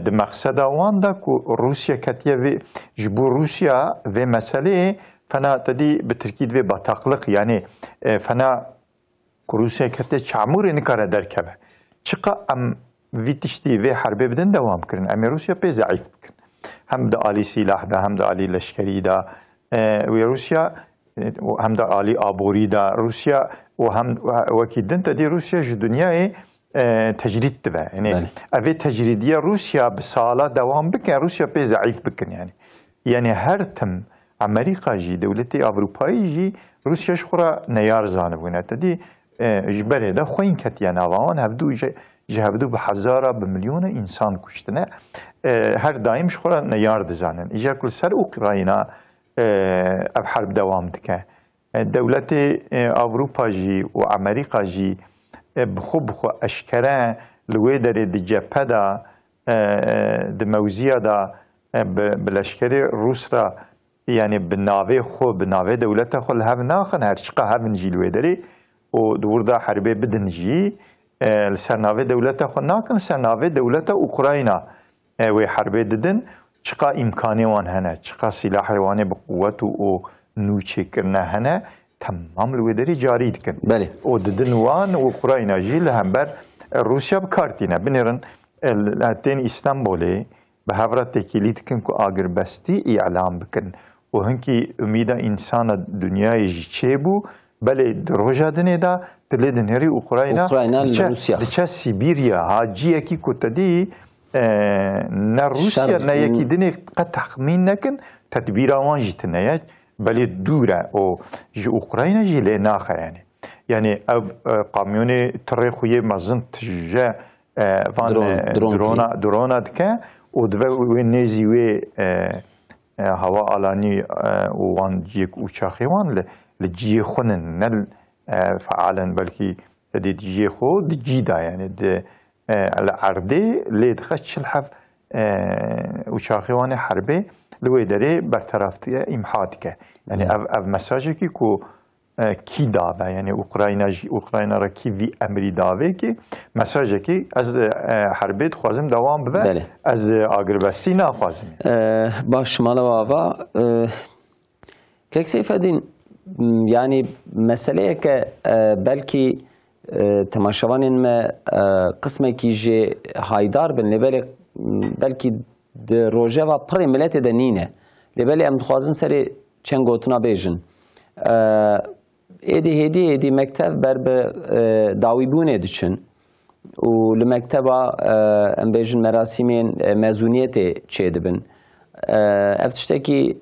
di meqseda wan da ku Rusya ketiye vê ji bo Rusya vê meseleyê fena tedî bi Tirkî divê bataqliq yani fena ku Rusya ketiye çamûrê nikare derkeve çiqa em vî tiştî vê herbê bidin dewam kirin em ê Rusya pê zeîf bikin hem de alî sîlah da hem de alî leşkerî da wê Rusya hem de alî aborî da Rusya û hem wekî din tedî Rusya ji dunyayê tecrîd dibe yani ev ê tecrîdiya Rusya bi sala dewam bike Rusya pê zeîf bikin yani her tim Amerîka jî dewletê Avrupayî jî Rusya ji xwe re neyar zanibûne tedî ji berê de xwên ketiye nava wan hevdû ji hevdû bi hezara bi milyona însan kuştine her daim ji xwe re neyar dizanin îja ku li ser Ukrayna ev herb dewam dike dewletê Avrupa jî û Amerîka jî bixwe eşkere li wê derê di cephe da di mewziya da بلشکری روس را یعنی بناوی خو بناوی دولت خو هف ناخن هر چقه هف نجیلوی داری و دور دا حربه بدن جی لسرناوی دولت خو ناکن سرناوی دولت اوکراینا و حربه ددن چقه امکانی وان هنه چقه سلاح وانه بقوت و نوچه کرنه هنه تمام لویدری جاری کن. بله. و ددن وان اوکراینا جی لهم بر روسیا بکارتینه بنیرن لاتین استانبولی به هفرت تکیلیت کن که آگر بستی اعلام بکن و هنکی امیدا انسان دنیای جی چه بو بله دروجه دنه دا تلیدن هری اوکراینا دچه سیبیریا هاجی اکی کتدی نه روسیا نه یکی دنه قد تخمین نکن تدبیر آوان جتنه بله دوره و جی اوکراینا جی لناخه یعنی قامیون تریخوی مزن تجه درونا دکه و دوی نزیوی هوا آلانی وان جیک اوچاخی وان لجی خونن نل فعالا بلکی دید جی خود جیدا یعنی د العرضه لید خش الحف اوچاخی وان حربه لوی داره برطرفتی امحاد که یعنی اف مساجی که کی داوه یعنی اوکراینا را کی وی امری داوه که مساجی که از حربیت خوازم دوام ببر از آگربستی نخوازم باش مالا بابا که سیفه دین یعنی مسئله که بلکی تماشاوان ما قسمه کی جه هایدار بن لبلی بلکی روژه و پری ملت دنینه لبلی ام خوازن سری چند گوتنا بیجن ایدی مکتب بر به داوی بونه دچن و لمکتب ام بیجن مراسمین مزونیت چه دبن افتشته کی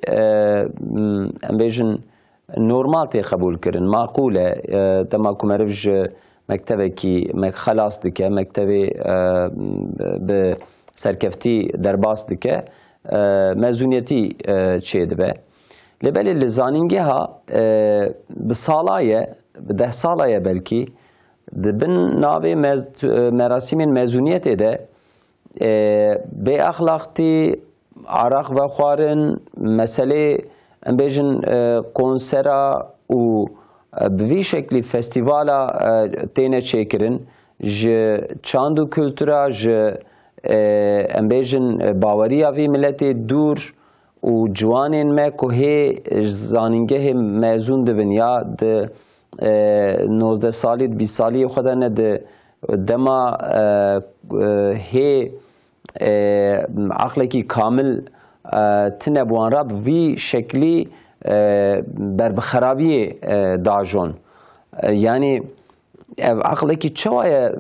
ام بیجن نورمال تی قبول کردن معقوله تما کمرج مکتب کی خلاص دکه مکتب به سرکفتی درباس دکه مزونیتی چه دبه لبلی لزانینگه ها بسالایه به 10 سالایه بلکی دبن ناوی مراسم مزونیت ده به اخلاقی عراق و خوارن مسئله ام بیجن کنسرا و بوی شکلی فستیوالا تینه چیکرن ج چاندو کلتورا ج ام بیجن باوریا وی ملت دور و جوانین ما که زانینگه مزون دبن یا ده 19 سالی 20 سالی خودن ده دما هی عقلی که کامل تنبوان را بوی شکلی بر بخرابی داجون یعنی عقلی که چوای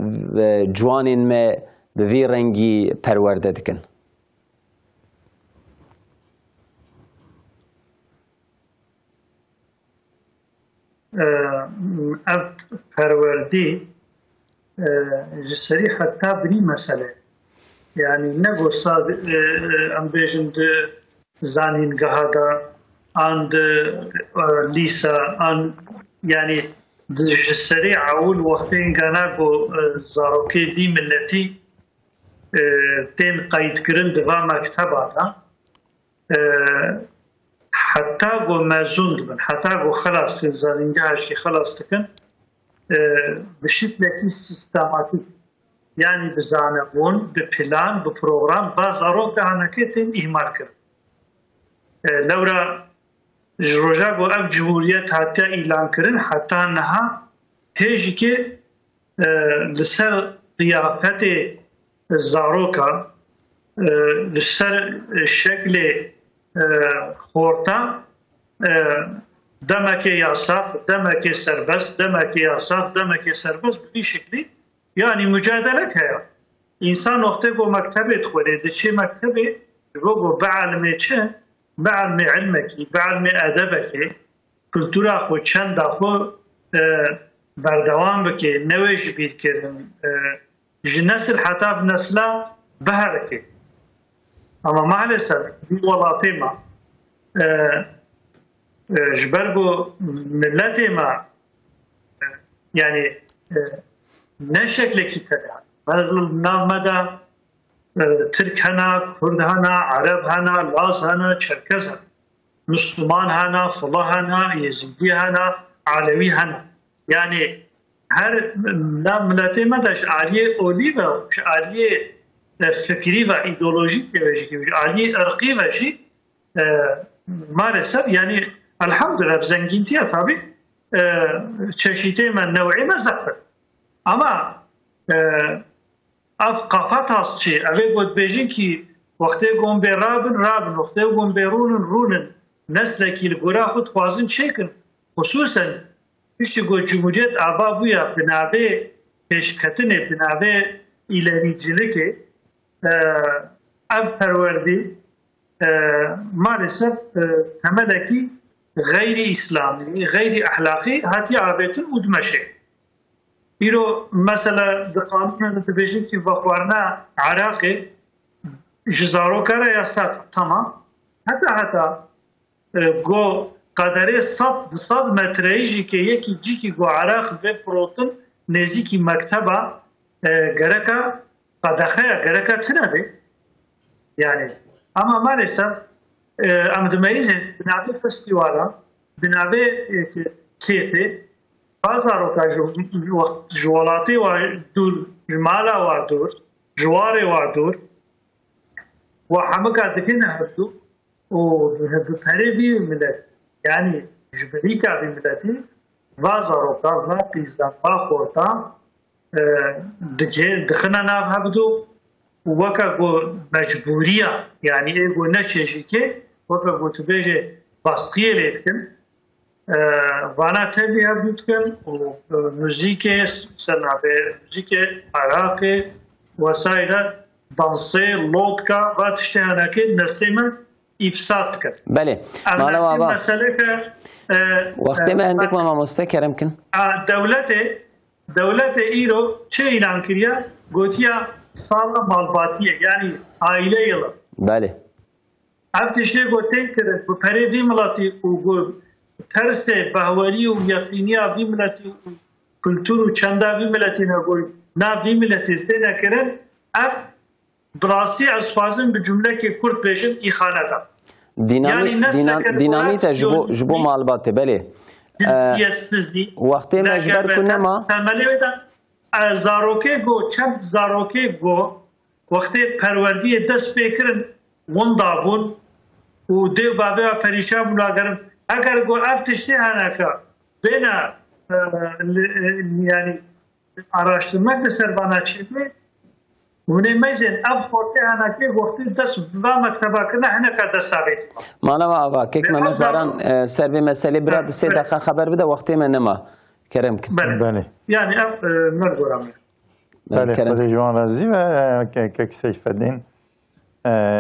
جوانین ما به وی رنگی پرورده دکن اف پروردی جسری حتی بری مسئله یعنی نگو استاد ام بیجند زانینگاه دا اند لیسا ان یعنی جسری عول وقتی انگانا گو زاروکی دی ملتی تین قید کرن دوا مکتبا دا حتی گو مزون دبن حتی گو خلاص زانینگاهش که خلاص تکن بشکلی سیستماتیک یعنی بزانبون به پلان به پروگرام باز آروک دهانکه تین اهمال کرد لورا جروجا گو اف جمهوریت حتی اعلان کرن حتی نها هیچی که لسر قیافت زاروکا لسر شکل خورتا دمک یاساف دمک سربست دمک یاساف دمک سربست به شکلی یعنی مجادله که انسان وقتی گو مکتبت خوره دچه مکتبه گو بعلمه چه بعلم علمکی بعلم ادبکی کلتورا خود چند خو بردوام بکی نویش بید کردن نسل حتی نسلا بهرکی اما معلسل ولاتی ما جبرگو ملتی ما یعنی نه شکلی که تدام نام مده ترك هنا، كرد هنا، عرب هنا، لاز هنا، چرکز هنا، مسلمان هنا، فلا هنا، يزيدي هنا، علوي هنا. يعني هر ملتي مدش عالية أوليفا مش عالية فكري و ايدئولوژیک عالية ارقي و شي مارسب. يعني الحمد لله بزنگينتيا طبي چشيتي من نوعي مزخر اما اف قفات هست چي اوه بود بيجين كي وقتی گون بي رابن وقتی گون بي رونن نسل كي لگورا خود خوازن چيكن خصوصا پشتی گو جمهوریت آبا بویا بنابه پیشکتنه بنابه ایلریجیلکه اف پروردی مالسف تملکی غیر اسلامی غیر اخلاقی هاتی عابتن ودمشه ایرو مثلا دقانون دبیجی که وخورنا عراقی جزارو کاره یاستات تمام حتی گو قدره 100 متریجی که یکی جی که گو عراق به فروتن نزدیکی مکتبه گرکا قدخه گرکا تنبه يعني اما مالسا ام دميزه بنابه فستيوالا بنابه كيفي بازارو كا جوالاتي ودور جمالا ودور جواري ودور وحمكا دكنا هبدو وبهربي ملت يعني جبريكا بملتي بازارو كا ما بيزدا باخورتا دخنا ناف هبدو وكا گو مجبورية يعني ايگو نچشي كي وكا گو تبيجي باستقية ليتكن وانا تبي هبدوتكن وموزيكي سنابي موزيكي عراقي وسائل دانسي لودكا واتشتهانا كي نستيما افساد كن بله مالا بابا وقتی ما عندك ماما مستكر يمكن دولت ايرو چه اعلان كريا گوتيا سالا مالباتیه یعنی عائله یلا بله افتشته گوتن کرد و پره وی ملاتی و گو ترس بهواری و یقینی وی ملاتی و کلتور و چنده وی ملاتی نگوی نه وی ملاتی تینا کرد اف براستی اسفازن به جمله که کرد پیشن ایخانتا دینامیت جبو مالباته بله وقتی مجبر کنه ما زاروکه گو چند زاروکه گو وقتی پروردی دست بکرن وندابون و دیو بابه و پریشان بلاگرن اگر گو افتشتی هنکا بینا yani araştırmak da serbana çizdi. Bunu mezun afforte hanaki وقتی دست و مکتبه کنه هنکا دست آبید. مانا آبا که من مثلا سربی مسئله براد سه دقیقه خبر بده وقتی من نما کرم کن. بله. يعني نرجو بله خود جوان رازی و که سیف دین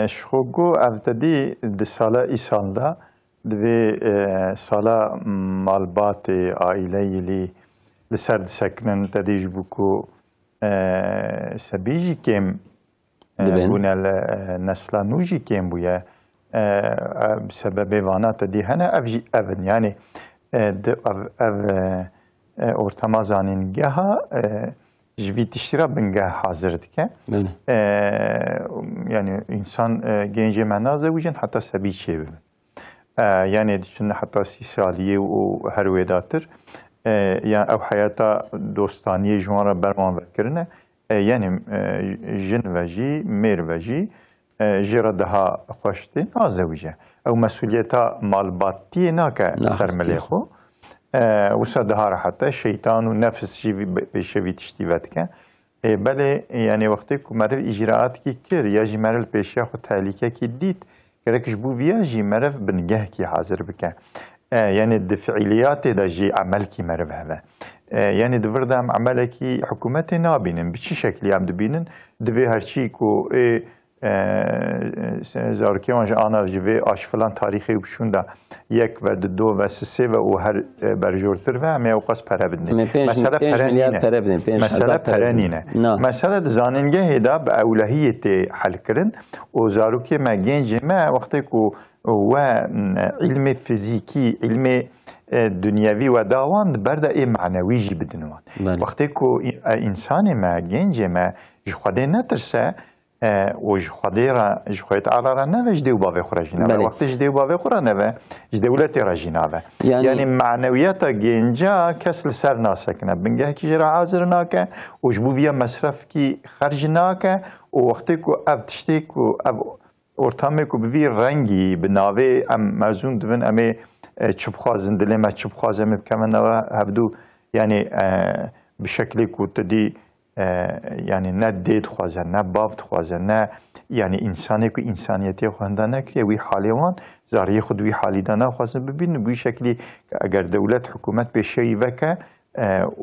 شخوگو افتادی د سالا ای سال دا دوی سالا مالبات عائله لی لسرد سکنن تدیج بکو سبیجی کم بونه نسلا نوجی کم بویا سبب وانا تدی هنه افن يعني ortama zaningah'a jivit iştira bingah hazırdı ki yani insan gence menazı ucun hatta sebi çevir yani düşünün hatta sisaliye o her vedatır yani ev hayata dostaniye juara berman vekirine yani jin veji mer veji jira daha hoşti nazıvıca ev mesuliyeta malbatiye naka sermelexo وصدها حتى الشيطان ونفس شيء بشوي تشتيبات كان بل يعني وقتك مرة إجراءات كتير يجي مرة البيشة خو تهليكة كديت كركش بو بيجي مرة بنجاه كي حاضر بكان يعني الفعاليات ده جي عمل كي مرة هذا يعني دبردا عملك حكومتنا بينن بشي شكل يعم دبينن دبي هرشي كو زارکیان آنها جوی آشفلان تاریخی بشونده یک و دو و سه و او هر برجورتر و همه اوقاس پره بدنیم مسئله پرنینه مسئله زاننگه هدا به اولویت حل کردن و زارکی ما گنج ما وقتی که و علم فیزیکی علم دنیوی و داوان برده ای معنوی جی بدنوان وقتی که انسان ما گنج ما جخوده نترسه وج خديرة جخويت على رنا جدي وبابي خرجنا وقت جدي وبابي خرجنا جدي ولتي رجينا يعني معنويات جنجا كسل سر ناسكنا بنجه كي جرا عازرناك وجبو فيا مصرف كي خرجناك ووقتك اب تشتيك اب ortamı bir rengi binave am mezun dvin ame çup xazın dilema çup xazım bkemenava hebdu yani bir şekli ku tedi yani ne ded xazın ne bav xazın ne yani insanı ku insaniyeti xanda ne ki vi haliwan zariye xud vi halidana xazın bibin bu şekli eğer devlet hükümet bir şey veke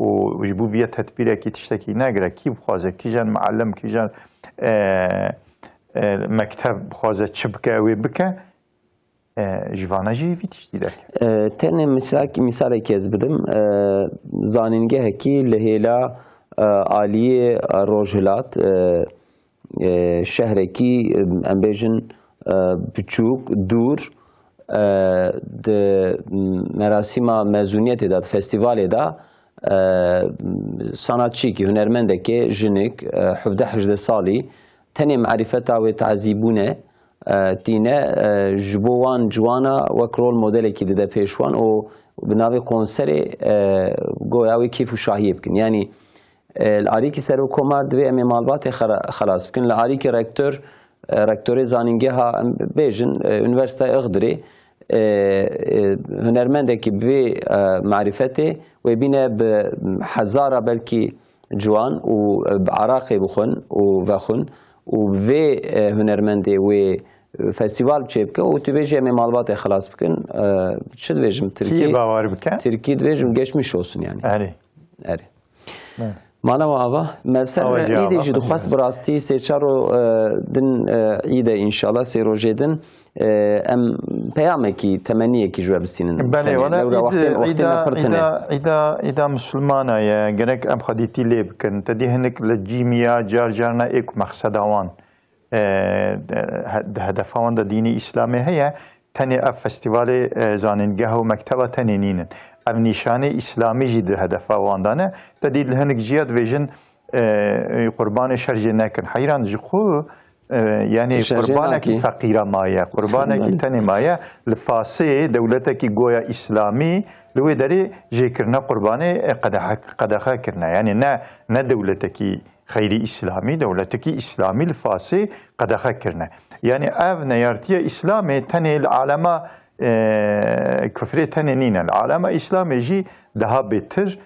و جبو via tedbire ki tişteki negre ki xazı ki jan muallim ki jan مكتب خوازه چبکه و بکه جوانه جی ویتش دیدک تنه مثال که از بدم زانینگه کی لهیلا عالیه روجلات شهرکی امبیجن بچوک دور د مراسم مزونیت داد فستیوال دا sanatçı ki هنرمنده که جنک 17 سالی تنی معرفتا و تعذیبونه تینه جبوان جوانا وکرول مدل کی دیده پیشوان و بناوی کنسر گویاوی کیف و شاهی بکن یعنی الاری کی سر و کمر دوی امی مالبات خلاص بکن الاری کی رکتور زانینگه ها بیجن انورسیته اغدری هنرمنده کی بی معرفته و بینه بحزاره بلکی جوان و بعراقی بخون و بخون و وی هنرمنده و فستیوال بچه بکن و تو بیجه امی مالبات خلاص بکن چه دویجم ترکیه باور بکن؟ ترکیه دویجم geçmiş olsun yani. اری مانا و آوا مثلا ایده جدو خواست براستی سه چارو دن ایده انشالله سه روژه دن ام پیامه کی تمنیه کی جواب سینن بله ولی ایده مسلمانه یا گرک ام خدیتی لیب کن تدی هنک لجیمیا جار جارنا ایک مقصد آوان هدف آوان دا دینی اسلامی هیا تنی اف فستیوال زاننگه و مکتبه تنی نینن ام نشانه اسلامی جد هدف آوان دانه تدی لهنک جیاد ویژن قربان شرجه نکن حیران جخو يعني قربانك فقيرة مايا قربانك تاني مايا لفاسي دولتك جويا إسلامي لو داري جيكرنا قرباني قدخا كرنا يعني نا دولتك خيري إسلامي دولتك إسلامي لفاسي قدخا كرنا يعني أف نيارتيا إسلامي تاني العالم كفري تاني نينا العالم إسلامي جي دها بتر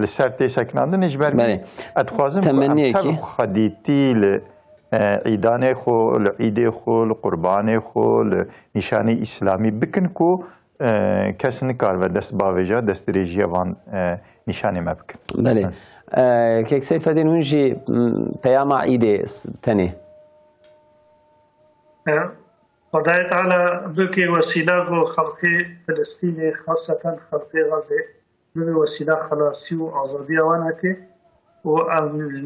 لسر تيسكنان نجبر أتخوازم أمثال خديتي عیدان خو عید خو قربان خو نشانه اسلامی بکن کو کس نکار و دست باوجا دست ریجی وان نشانه ما بکن. بله. که کسی فدین ونجی پیام عید تنه. خدای تعالی بکی وسیله و خلقی فلسطین خاصتا خلقی غزه بکی وسیله خلاصی و آزادی آنها که و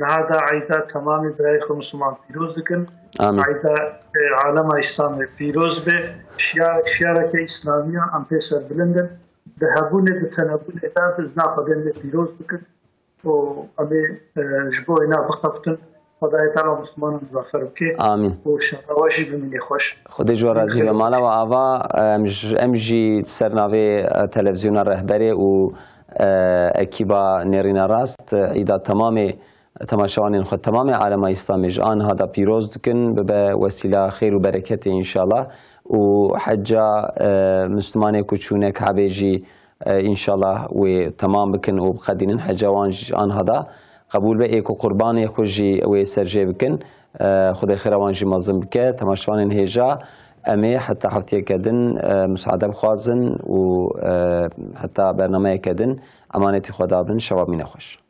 هذا عيدا تمامي برايخ مسلمان فيروز دكن عيدا عالم اسلام فيروز به شيارة اسلامية ام بيسر بلندن ذهبون تنبون اتاب ازنا قدن فيروز دكن و امي جبوينا بخفتن خدای تعالی مسلمان مظفر بکی آمین و شفاواشی بمینی خوش خودی جو رازی و مالا و آوا امجی سرناوی تلویزیون رهبری و اکیبا نرین راست ایدا تمام تماشاوانین خود تمام عالم اسلامی جان هذا پیروز دکن به وسیله خیر و برکت ان شاء الله و حجا مسلمان کوچونه کعبهجی ان شاء الله و تمام بکن و بقدین حجا وان جان هذا قبول به ایک قربان خوجی و سرجه بکن خدای خیر وان جی مازم بکه تماشاوانین هجا امی حتی هفته کدن مساعده بخوازن و حتی برنامه کدن امانتی خدا بن شواب مینه خوش